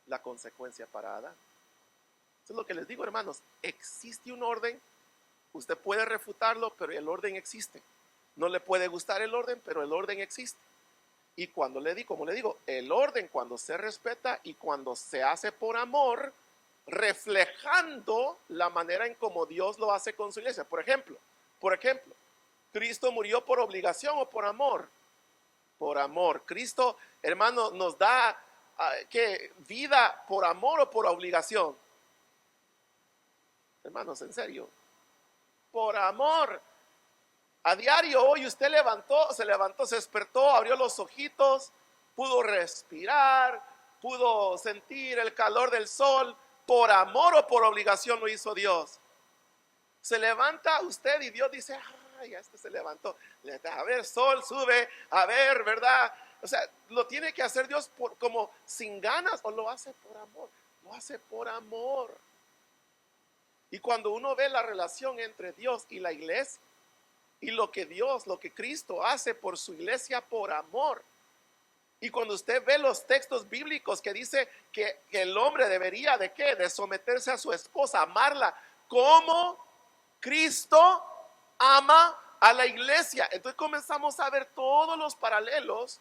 la consecuencia para Adán. Eso es lo que les digo, hermanos, existe un orden, usted puede refutarlo, pero el orden existe. No le puede gustar el orden, pero el orden existe. Y cuando como le digo, el orden cuando se respeta y cuando se hace por amor, reflejando la manera en como Dios lo hace con su iglesia. Por ejemplo, Cristo murió por obligación o por amor. Por amor. Cristo, hermano, nos da ¿qué? Vida por amor o por obligación. Hermanos, en serio, por amor. A diario hoy usted se levantó, se despertó, abrió los ojitos, pudo respirar, pudo sentir el calor del sol. Por amor o por obligación lo hizo Dios. Se levanta usted y Dios dice, ay, este se levantó. A ver, sol, sube, a ver, ¿verdad? O sea, lo tiene que hacer Dios como sin ganas, o lo hace por amor. Lo hace por amor. Y cuando uno ve la relación entre Dios y la iglesia, y lo que Cristo hace por su iglesia por amor, y cuando usted ve los textos bíblicos que dice que el hombre debería de ¿qué? De someterse a su esposa, amarla como Cristo ama a la iglesia. Entonces comenzamos a ver todos los paralelos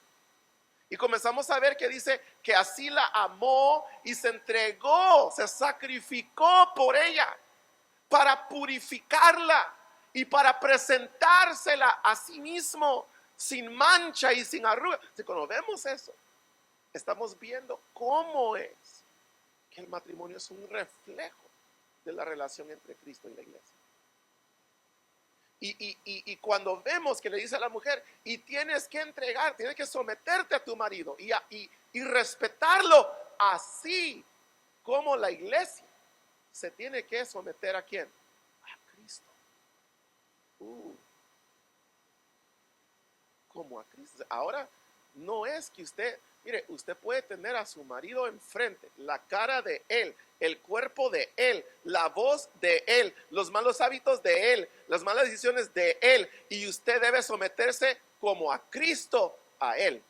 y comenzamos a ver que dice que así la amó y se entregó, se sacrificó por ella para purificarla y para presentársela a sí mismo sin mancha y sin arruga. Si cuando vemos eso, estamos viendo cómo es que el matrimonio es un reflejo de la relación entre Cristo y la iglesia. Y cuando vemos que le dice a la mujer, y tienes que entregar, tienes que someterte a tu marido y respetarlo, así como la iglesia se tiene que someter ¿a quién? A Cristo. Como a Cristo. Ahora, no es que usted, mire, usted puede tener a su marido enfrente, la cara de él, el cuerpo de él, la voz de él, los malos hábitos de él, las malas decisiones de él, y usted debe someterse como a Cristo a él.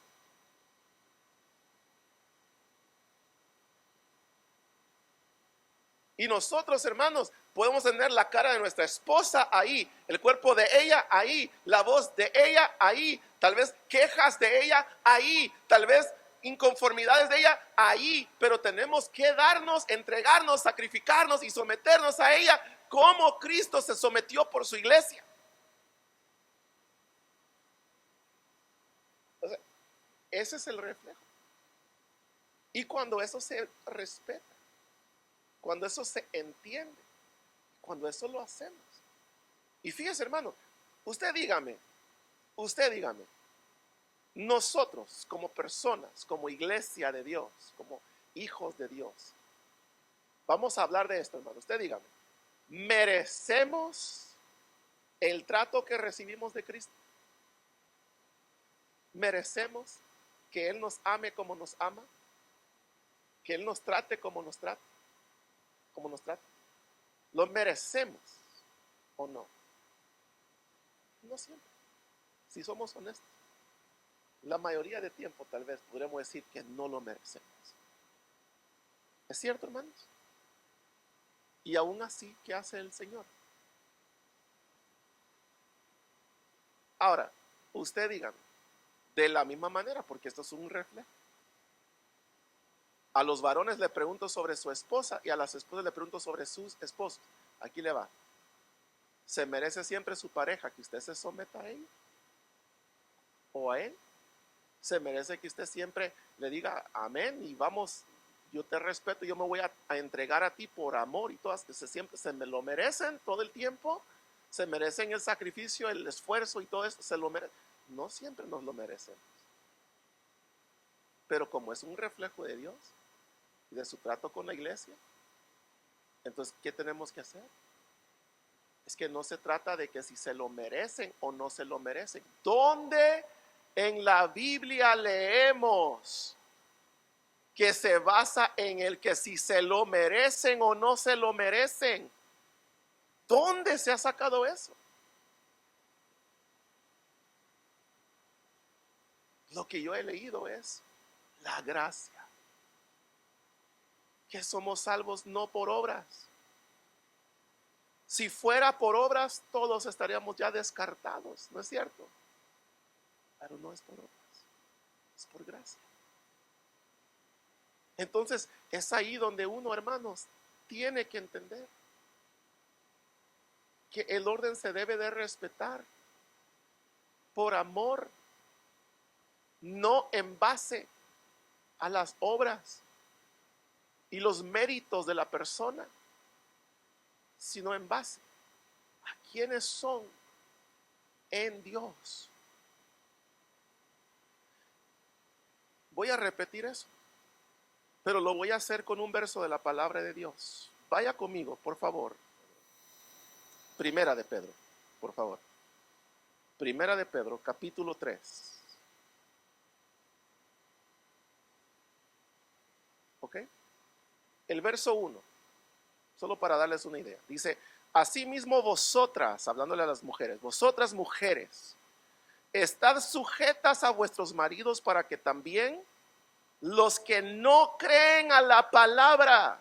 Y nosotros, hermanos, podemos tener la cara de nuestra esposa ahí, el cuerpo de ella ahí, la voz de ella ahí, tal vez quejas de ella ahí, tal vez inconformidades de ella ahí, pero tenemos que darnos, entregarnos, sacrificarnos y someternos a ella como Cristo se sometió por su iglesia. O sea, ese es el reflejo. Y cuando eso se respeta, cuando eso se entiende, cuando eso lo hacemos. Y fíjese, hermano, usted dígame, nosotros como personas, como iglesia de Dios, como hijos de Dios, vamos a hablar de esto, hermano. Usted dígame, ¿merecemos el trato que recibimos de Cristo? ¿Merecemos que Él nos ame como nos ama? ¿Que Él nos trate como nos trata? ¿Cómo nos trata? ¿Lo merecemos o no? No siempre. Si somos honestos, la mayoría de tiempo tal vez podremos decir que no lo merecemos. ¿Es cierto, hermanos? Y aún así, ¿qué hace el Señor? Ahora, usted dígame, de la misma manera, porque esto es un reflejo. A los varones le pregunto sobre su esposa y a las esposas le pregunto sobre sus esposos. Aquí le va. ¿Se merece siempre su pareja que usted se someta a ella o a él? ¿Se merece que usted siempre le diga amén y vamos, yo te respeto, yo me voy a entregar a ti por amor y todas, que siempre se me lo merecen todo el tiempo? ¿Se merecen el sacrificio, el esfuerzo y todo esto? ¿Se lo merecen? No siempre nos lo merecemos. Pero como es un reflejo de Dios y de su trato con la iglesia, entonces, ¿qué tenemos que hacer? Es que no se trata de que si se lo merecen o no se lo merecen. ¿Dónde en la Biblia leemos que se basa en el que si se lo merecen o no se lo merecen? ¿Dónde se ha sacado eso? Lo que yo he leído es la gracia, que somos salvos no por obras. Si fuera por obras, todos estaríamos ya descartados, ¿no es cierto? Pero no es por obras, es por gracia. Entonces, es ahí donde uno, hermanos, tiene que entender que el orden se debe de respetar por amor, no en base a las obras y los méritos de la persona, sino en base a quienes son en Dios. Voy a repetir eso, pero lo voy a hacer con un verso de la palabra de Dios. Vaya conmigo, por favor. Primera de Pedro, por favor. Primera de Pedro, capítulo 3. ¿Ok? El verso 1, solo para darles una idea. Dice, asimismo vosotras, hablándole a las mujeres, vosotras mujeres, estad sujetas a vuestros maridos para que también los que no creen a la palabra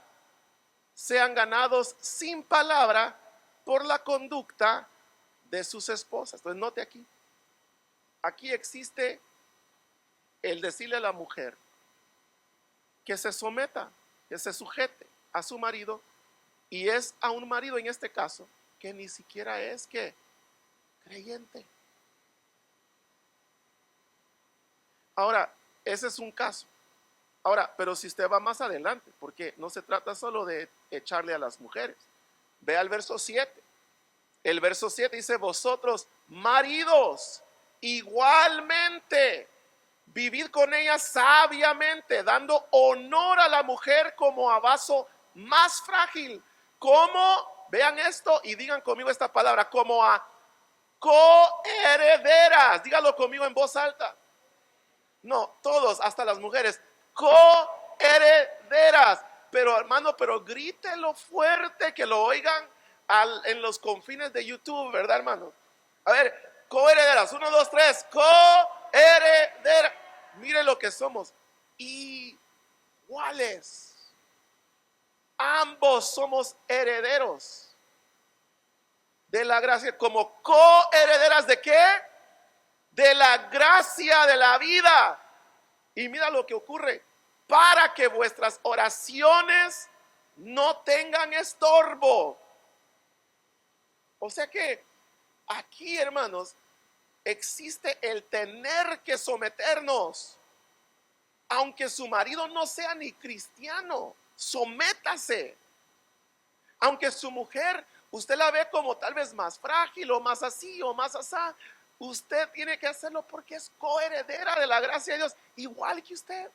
sean ganados sin palabra por la conducta de sus esposas. Entonces note aquí existe el decirle a la mujer que se someta, que se sujete a su marido, y es a un marido en este caso que ni siquiera es que creyente. Ahora, ese es un caso. Ahora, pero si usted va más adelante, porque no se trata solo de echarle a las mujeres. Ve al verso 7. El verso 7 dice, vosotros maridos, igualmente, vivid con ella sabiamente, dando honor a la mujer como a vaso más frágil, como, vean esto y digan conmigo esta palabra, como a coherederas. Dígalo conmigo en voz alta. No, todos, hasta las mujeres, coherederas. Pero hermano, pero grítelo fuerte, que lo oigan en los confines de YouTube, ¿verdad, hermano? A ver, coherederas, 1, 2, 3, coherederas. Mire lo que somos, iguales. Ambos somos herederos de la gracia, como coherederas de qué? De la gracia de la vida. Y mira lo que ocurre, para que vuestras oraciones no tengan estorbo. O sea que aquí, hermanos, existe el tener que someternos. Aunque su marido no sea ni cristiano, sométase. Aunque su mujer, usted la ve como tal vez más frágil o más así o más asá, usted tiene que hacerlo porque es coheredera de la gracia de Dios, igual que usted,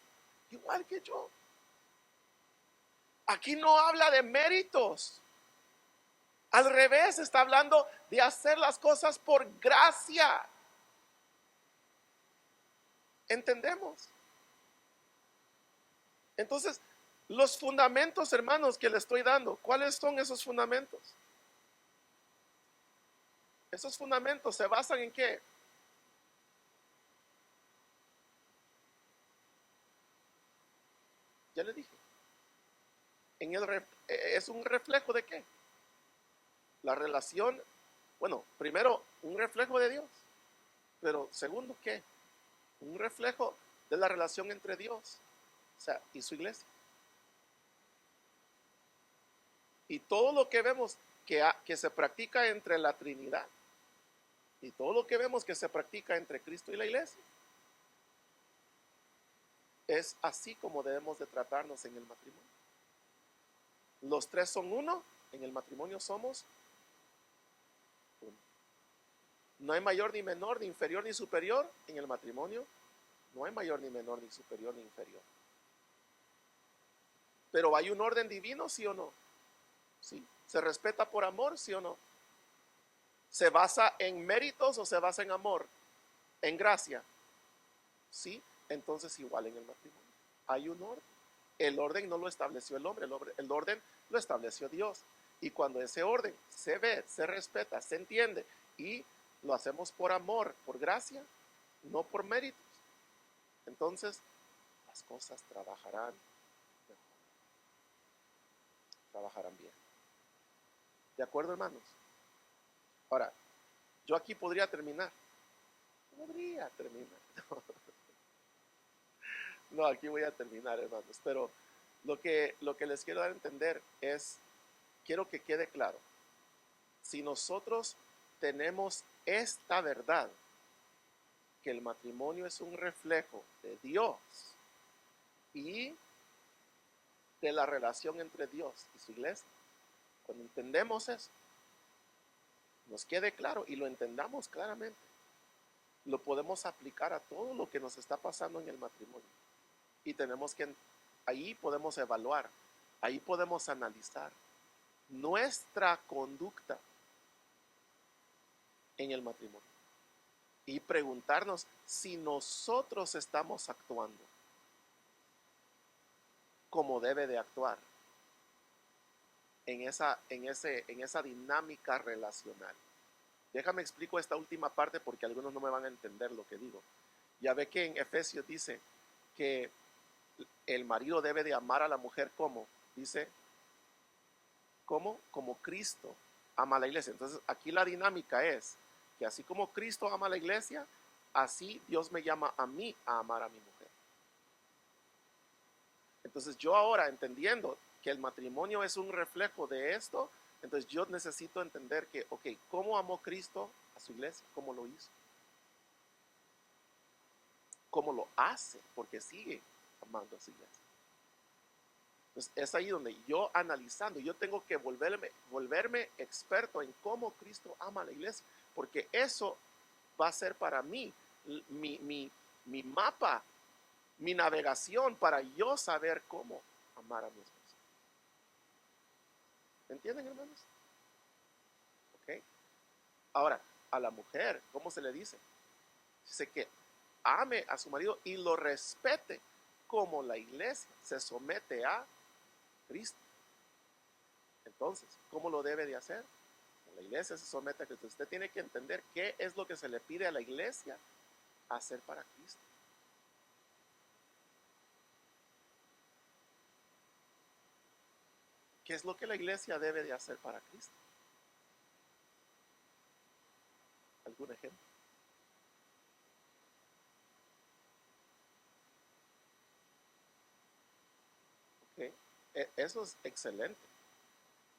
igual que yo. Aquí no habla de méritos. Al revés, está hablando de hacer las cosas por gracia. ¿Entendemos? Entonces, los fundamentos, hermanos, que le estoy dando, ¿cuáles son esos fundamentos? Esos fundamentos se basan en ¿qué? Ya le dije. Es un reflejo de ¿qué? La relación, bueno, primero, un reflejo de Dios. Pero segundo, ¿qué? Un reflejo de la relación entre Dios, o sea, y su iglesia. Y todo lo que vemos que se practica entre la Trinidad, y todo lo que vemos que se practica entre Cristo y la iglesia, es así como debemos de tratarnos en el matrimonio. Los tres son uno, en el matrimonio somos uno. No hay mayor ni menor, ni inferior ni superior. En el matrimonio no hay mayor ni menor, ni superior ni inferior. Pero hay un orden divino, ¿sí o no? Sí. ¿Se respeta por amor, sí o no? ¿Se basa en méritos o se basa en amor? En gracia. Sí, entonces igual en el matrimonio. Hay un orden. El orden no lo estableció el hombre, el orden lo estableció Dios. Y cuando ese orden se ve, se respeta, se entiende y lo hacemos por amor, por gracia, no por méritos, entonces las cosas trabajarán mejor, trabajarán bien. ¿De acuerdo, hermanos? Ahora, yo aquí podría terminar. No, aquí voy a terminar, hermanos. Pero lo que les quiero dar a entender es, quiero que quede claro, si nosotros tenemos esta verdad, que el matrimonio es un reflejo de Dios y de la relación entre Dios y su iglesia, cuando entendemos eso, nos quede claro y lo entendamos claramente, lo podemos aplicar a todo lo que nos está pasando en el matrimonio. Y tenemos que, ahí podemos evaluar, ahí podemos analizar nuestra conducta en el matrimonio y preguntarnos si nosotros estamos actuando como debe de actuar en esa dinámica relacional. Déjame explico esta última parte porque algunos no me van a entender lo que digo. Ya ve que en Efesios dice que el marido debe de amar a la mujer como, dice, ¿cómo? Como Cristo ama a la iglesia. Entonces aquí la dinámica es que así como Cristo ama a la iglesia, así Dios me llama a mí a amar a mi mujer. Entonces yo ahora entendiendo que el matrimonio es un reflejo de esto, entonces yo necesito entender que, ok, ¿cómo amó Cristo a su iglesia? ¿Cómo lo hizo? ¿Cómo lo hace? Porque sigue amando a su iglesia. Entonces es ahí donde yo analizando, yo tengo que volverme experto en cómo Cristo ama a la iglesia, porque eso va a ser para mí mi mapa, mi navegación para yo saber cómo amar a mi esposa. ¿Entienden, hermanos? Ok. Ahora, a la mujer, ¿cómo se le dice? Dice que ame a su marido y lo respete como la iglesia se somete a Cristo. Entonces, ¿cómo lo debe de hacer? La iglesia se somete a Cristo. Usted tiene que entender qué es lo que se le pide a la iglesia hacer para Cristo. ¿Qué es lo que la iglesia debe de hacer para Cristo? ¿Algún ejemplo? ¿Okay? Eso es excelente.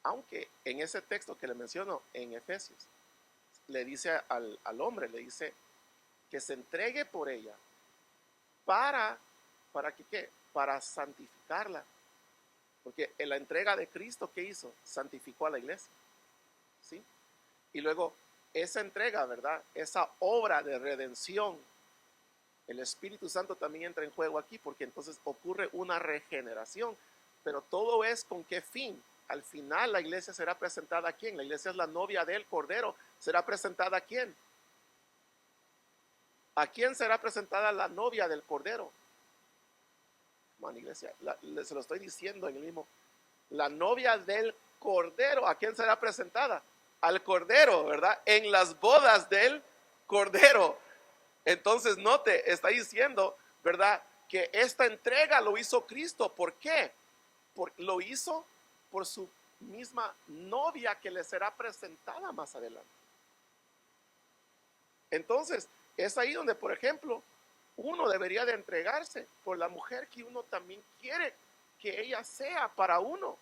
Aunque en ese texto que le menciono en Efesios, le dice al hombre, le dice que se entregue por ella para que ¿qué? Para santificarla. Porque en la entrega de Cristo, ¿qué hizo? Santificó a la iglesia. ¿Sí? Y luego esa entrega, ¿verdad? Esa obra de redención, el Espíritu Santo también entra en juego aquí, porque entonces ocurre una regeneración. Pero todo es con qué fin. Al final la iglesia será presentada a quién. La iglesia es la novia del Cordero. ¿Será presentada a quién? ¿A quién será presentada la novia del Cordero? Man, iglesia, se lo estoy diciendo en el mismo. La novia del Cordero, ¿a quién será presentada? Al Cordero, ¿verdad? En las bodas del Cordero. Entonces, note, está diciendo, ¿verdad? Que esta entrega lo hizo Cristo. ¿Por qué? Lo hizo por su misma novia que le será presentada más adelante. Entonces, es ahí donde, por ejemplo, uno debería de entregarse por la mujer que uno también quiere que ella sea para uno,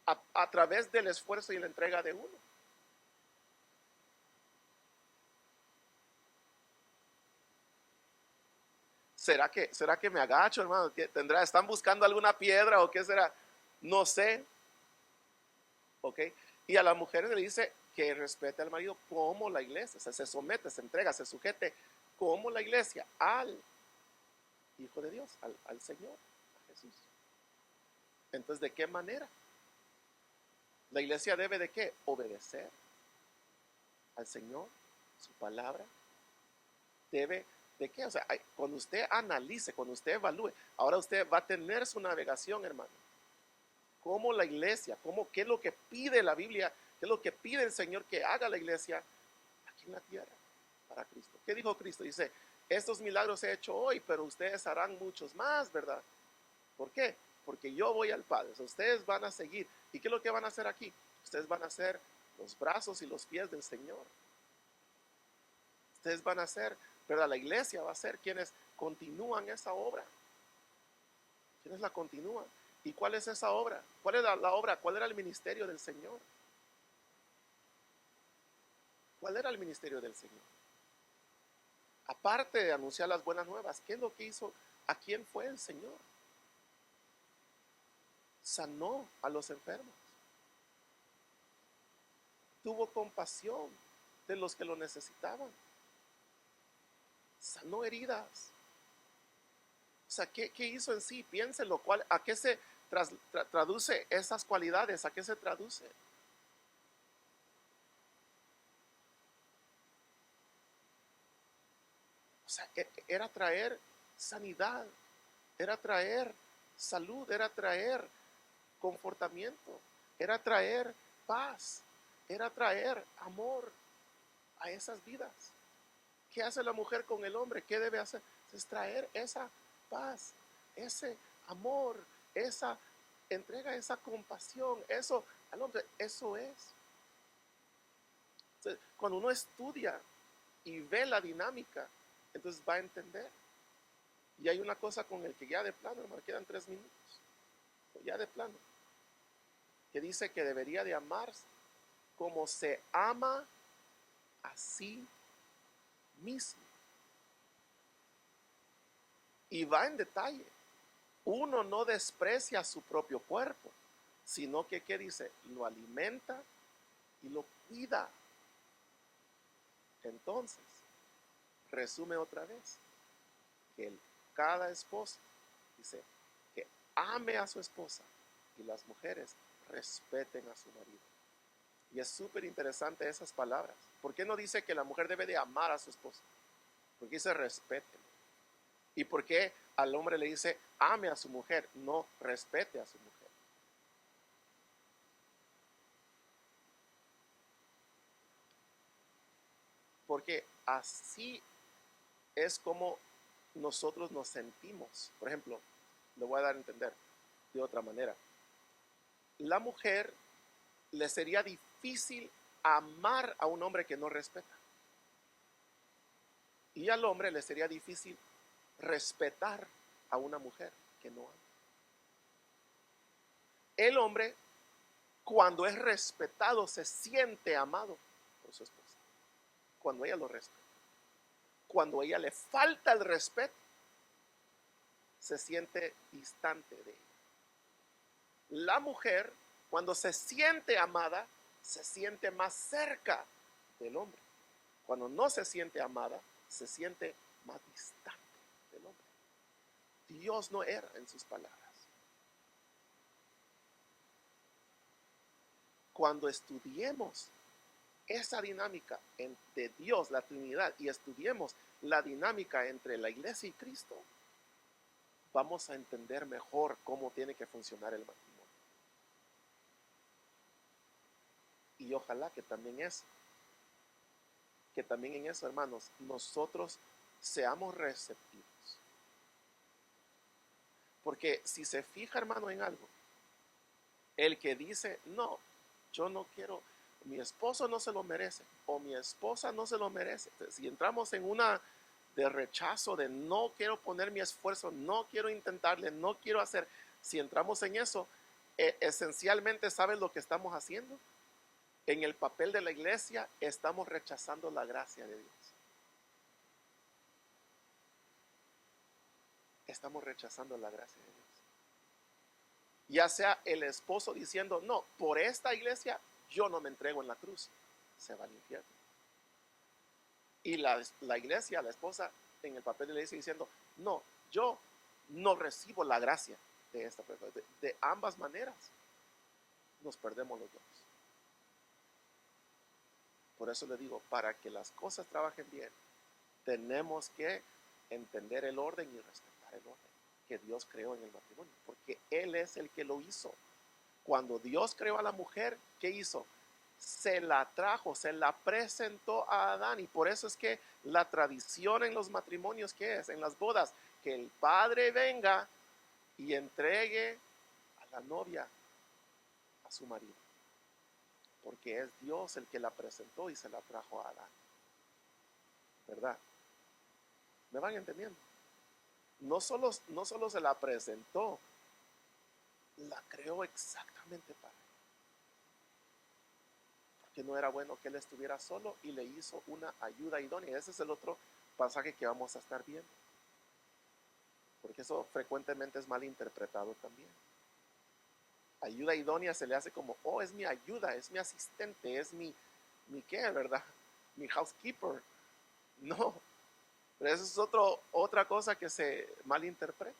a través del esfuerzo y la entrega de uno. ¿Será que me agacho, hermano? ¿Están buscando alguna piedra o qué será? No sé. ¿Ok? Y a la mujer le dice que respete al marido como la iglesia. O sea, se somete, se entrega, se sujete como la iglesia al Hijo de Dios, al Señor, a Jesús. Entonces, ¿de qué manera? La iglesia debe de qué? Obedecer al Señor, su palabra. Debe de qué? O sea, cuando usted analice, cuando usted evalúe, ahora usted va a tener su navegación, hermano. ¿Cómo la iglesia? ¿Qué es lo que pide la Biblia? ¿Qué es lo que pide el Señor que haga la iglesia aquí en la tierra para Cristo? ¿Qué dijo Cristo? Dice, estos milagros he hecho hoy, pero ustedes harán muchos más, ¿verdad? ¿Por qué? Porque yo voy al Padre. O sea, ustedes van a seguir. ¿Y qué es lo que van a hacer aquí? Ustedes van a ser los brazos y los pies del Señor. Ustedes van a ser, ¿verdad? La iglesia va a ser quienes continúan esa obra. ¿Quiénes la continúan? ¿Y cuál es esa obra? ¿Cuál era la obra? ¿Cuál era el ministerio del Señor? ¿Cuál era el ministerio del Señor? Aparte de anunciar las buenas nuevas, ¿qué es lo que hizo? ¿A quién fue el Señor? Sanó a los enfermos. Tuvo compasión de los que lo necesitaban. Sanó heridas. O sea, ¿qué hizo en sí? Piénselo, ¿a qué se traduce esas cualidades? ¿A qué se traduce? O sea, era traer sanidad, era traer salud, era traer confortamiento, era traer paz, era traer amor a esas vidas. ¿Qué hace la mujer con el hombre? ¿Qué debe hacer? Es traer esa paz, ese amor, esa entrega, esa compasión, eso al hombre, eso es. Entonces, cuando uno estudia y ve la dinámica, entonces va a entender. Y hay una cosa con el que ya de plano, hermano, quedan 3 minutos, ya de plano, que dice que debería de amarse como se ama a sí mismo. Y va en detalle. Uno no desprecia su propio cuerpo, sino que, ¿qué dice? Lo alimenta y lo cuida. Entonces, resume otra vez, que cada esposo dice que ame a su esposa y las mujeres respeten a su marido. Y es súper interesante esas palabras. ¿Por qué no dice que la mujer debe de amar a su esposo? Porque dice respete. ¿Y por qué al hombre le dice ame a su mujer, no respete a su mujer? Porque así es como nosotros nos sentimos. Por ejemplo, le voy a dar a entender de otra manera. La mujer le sería difícil amar a un hombre que no respeta. Y al hombre le sería difícil respetar a una mujer que no ama. El hombre, cuando es respetado, se siente amado por su esposa. Cuando ella lo respeta. Cuando ella le falta el respeto, se siente distante de ella. La mujer, cuando se siente amada, se siente más cerca del hombre. Cuando no se siente amada, se siente más distante del hombre. Dios no erra en sus palabras. Cuando estudiemos esa dinámica entre Dios, la Trinidad, y estudiemos la dinámica entre la iglesia y Cristo, vamos a entender mejor cómo tiene que funcionar el matrimonio. Y ojalá que también en eso, hermanos, nosotros seamos receptivos. Porque si se fija, hermano, en algo, el que dice, no, yo no quiero, mi esposo no se lo merece, o mi esposa no se lo merece. Entonces, si entramos en una de rechazo, de no quiero poner mi esfuerzo, no quiero intentarle, no quiero hacer, si entramos en eso, esencialmente, ¿sabes lo que estamos haciendo? En el papel de la iglesia estamos rechazando la gracia de Dios. Estamos rechazando la gracia de Dios. Ya sea el esposo diciendo, no, por esta iglesia yo no me entrego en la cruz, se va al infierno. Y la iglesia, la esposa, en el papel de la iglesia diciendo, no, yo no recibo la gracia de esta persona. De ambas maneras nos perdemos los dos. Por eso le digo, para que las cosas trabajen bien, tenemos que entender el orden y respetar el orden que Dios creó en el matrimonio, porque Él es el que lo hizo. Cuando Dios creó a la mujer, ¿qué hizo? Se la trajo, se la presentó a Adán. Y por eso es que la tradición en los matrimonios, ¿qué es? En las bodas, que el padre venga y entregue a la novia a su marido, porque es Dios el que la presentó y se la trajo a Adán, ¿verdad? ¿Me van entendiendo? No solo se la presentó, la creó exactamente para él, porque no era bueno que él estuviera solo y le hizo una ayuda idónea. Ese es el otro pasaje que vamos a estar viendo, porque eso frecuentemente es mal interpretado también. Ayuda idónea se le hace como, oh, es mi ayuda, es mi asistente, es mi qué, ¿verdad? Mi housekeeper. No, Pero eso es otra cosa que se malinterpreta.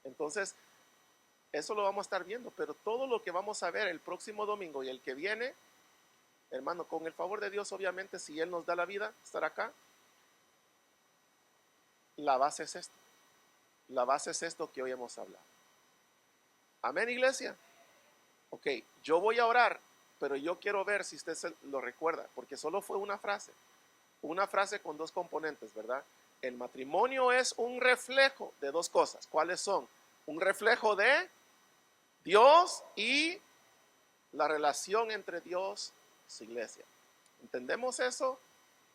Entonces, eso lo vamos a estar viendo, pero todo lo que vamos a ver el próximo domingo y el que viene, hermano, con el favor de Dios, obviamente, si Él nos da la vida, estar acá, la base es esto. La base es esto que hoy hemos hablado. Amén, iglesia. Ok, yo voy a orar, pero yo quiero ver si usted se lo recuerda, porque solo fue una frase con dos componentes, ¿verdad? El matrimonio es un reflejo de dos cosas. ¿Cuáles son? Un reflejo de Dios y la relación entre Dios y su iglesia. ¿Entendemos eso?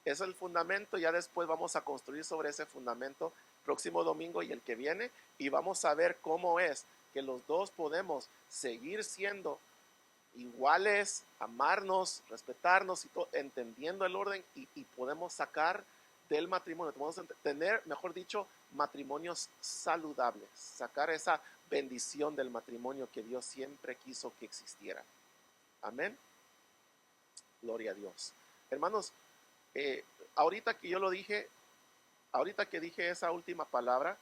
Es el fundamento. Ya después vamos a construir sobre ese fundamento próximo domingo y el que viene, y vamos a ver cómo es que los dos podemos seguir siendo iguales, amarnos, respetarnos y todo, entendiendo el orden, y podemos sacar del matrimonio, podemos tener, mejor dicho, matrimonios saludables, sacar esa bendición del matrimonio que Dios siempre quiso que existiera. Amén. Gloria a Dios. Hermanos, ahorita que yo lo dije, ahorita que dije esa última palabra,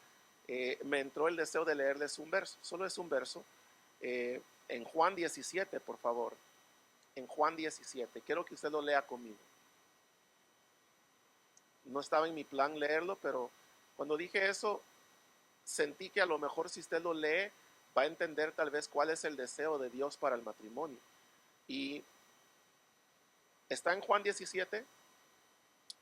me entró el deseo de leerles un verso. Solo es un verso. En Juan 17, por favor. En Juan 17. Quiero que usted lo lea conmigo. No estaba en mi plan leerlo, pero cuando dije eso, sentí que a lo mejor si usted lo lee, va a entender tal vez cuál es el deseo de Dios para el matrimonio. Y está en Juan 17.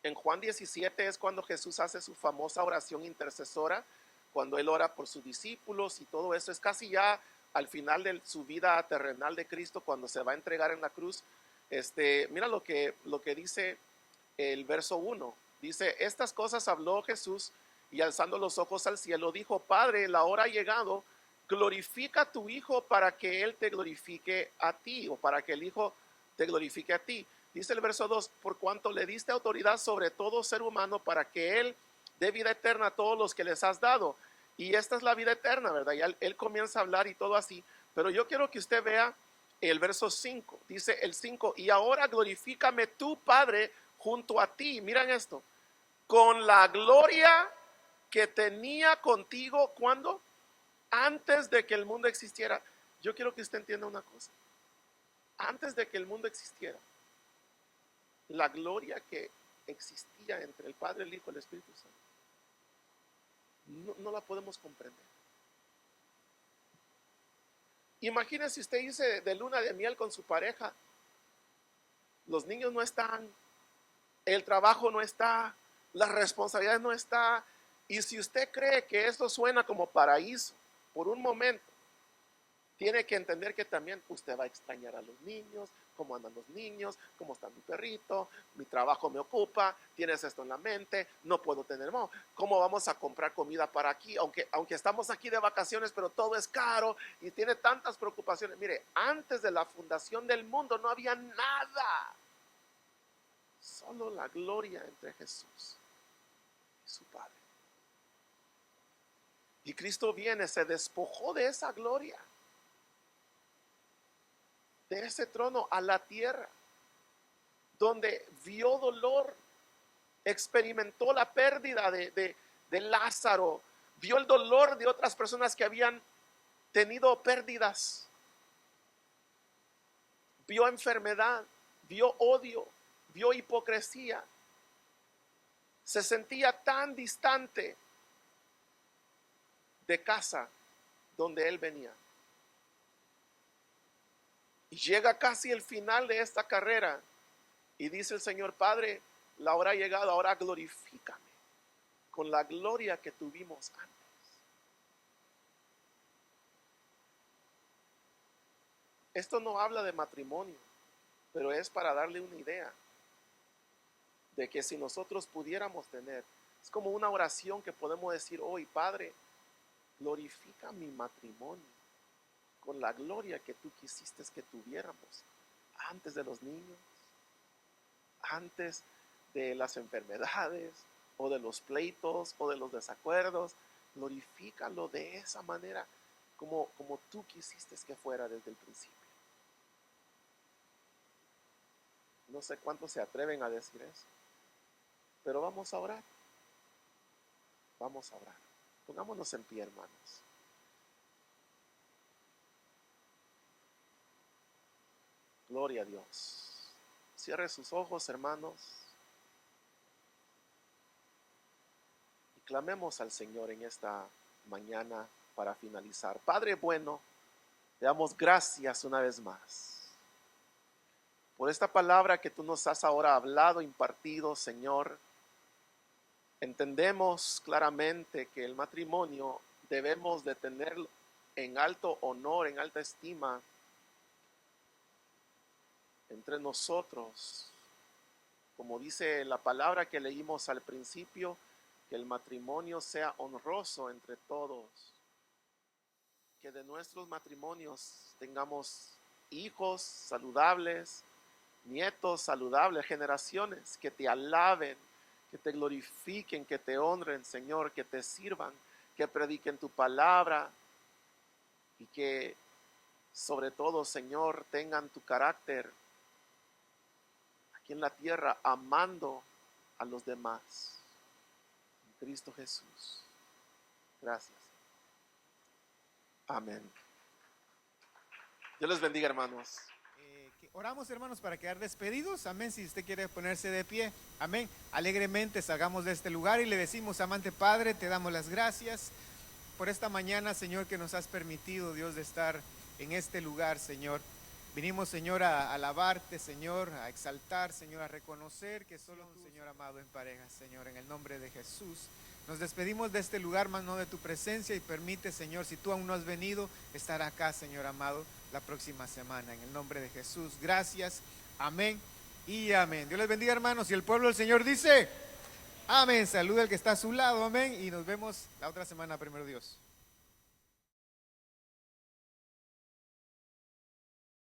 En Juan 17 es cuando Jesús hace su famosa oración intercesora, cuando Él ora por sus discípulos y todo eso. Es casi ya al final de su vida terrenal de Cristo, cuando se va a entregar en la cruz. Mira lo que dice el verso 1. Dice: estas cosas habló Jesús, y alzando los ojos al cielo, dijo: Padre, la hora ha llegado, glorifica a tu Hijo para que Él te glorifique a ti, o para que el Hijo te glorifique a ti. Dice el verso 2: por cuanto le diste autoridad sobre todo ser humano, para que Él dé vida eterna a todos los que les has dado. Y esta es la vida eterna, ¿verdad? Y él comienza a hablar y todo así. Pero yo quiero que usted vea el verso 5. Dice el 5: y ahora glorifícame tú, Padre, junto a ti. Miren esto: con la gloria que tenía contigo, ¿cuándo? Antes de que el mundo existiera. Yo quiero que usted entienda una cosa. Antes de que el mundo existiera, la gloria que existía entre el Padre, el Hijo y el Espíritu Santo, no la podemos comprender. Imagínese usted irse de luna de miel con su pareja. Los niños no están, el trabajo no está, las responsabilidades no está. Y si usted cree que esto suena como paraíso por un momento, tiene que entender que también usted va a extrañar a los niños, cómo andan los niños, cómo está mi perrito, mi trabajo me ocupa, tienes esto en la mente, no puedo tener más. ¿Cómo vamos a comprar comida para aquí? Aunque estamos aquí de vacaciones, pero todo es caro y tiene tantas preocupaciones. Mire, antes de la fundación del mundo no había nada, solo la gloria entre Jesús y su Padre. Y Cristo viene, se despojó de esa gloria, de ese trono, a la tierra, donde vio dolor, experimentó la pérdida de Lázaro, vio el dolor de otras personas que habían tenido pérdidas, vio enfermedad, vio odio, vio hipocresía. Se sentía tan distante de casa donde él venía. Y llega casi el final de esta carrera y dice el Señor: Padre, la hora ha llegado, ahora glorifícame con la gloria que tuvimos antes. Esto no habla de matrimonio, pero es para darle una idea de que si nosotros pudiéramos tener, es como una oración que podemos decir hoy: Padre, glorifica mi matrimonio con la gloria que tú quisiste que tuviéramos antes de los niños, antes de las enfermedades o de los pleitos o de los desacuerdos. Glorifícalo de esa manera, como tú quisiste que fuera desde el principio. No sé cuántos se atreven a decir eso, pero vamos a orar. Vamos a orar. Pongámonos en pie, hermanos. Gloria a Dios. Cierre sus ojos, hermanos, y clamemos al Señor en esta mañana para finalizar. Padre bueno, te damos gracias una vez más por esta palabra que tú nos has ahora hablado, impartido, Señor. Entendemos claramente que el matrimonio debemos de tenerlo en alto honor, en alta estima entre nosotros. Como dice la palabra que leímos al principio, que el matrimonio sea honroso entre todos. Que de nuestros matrimonios tengamos hijos saludables, nietos saludables, generaciones que te alaben, que te glorifiquen, que te honren, Señor, que te sirvan, que prediquen tu palabra y que sobre todo, Señor, tengan tu carácter aquí en la tierra, amando a los demás. En Cristo Jesús. Gracias. Amén. Dios les bendiga, hermanos. Oramos, hermanos, para quedar despedidos. Amén. Si usted quiere ponerse de pie, amén. Alegremente salgamos de este lugar y le decimos: amante Padre, te damos las gracias por esta mañana, Señor, que nos has permitido, Dios, de estar en este lugar, Señor. Vinimos, Señor, a alabarte, Señor, a exaltar, Señor, a reconocer que solo tú, Señor amado, en pareja, Señor, en el nombre de Jesús. Nos despedimos de este lugar, más no de tu presencia, y permite, Señor, si tú aún no has venido, estar acá, Señor amado, la próxima semana, en el nombre de Jesús. Gracias, amén y amén. Dios les bendiga, hermanos, y el pueblo del Señor dice: amén. Saluda al que está a su lado, amén, y nos vemos la otra semana, primero Dios.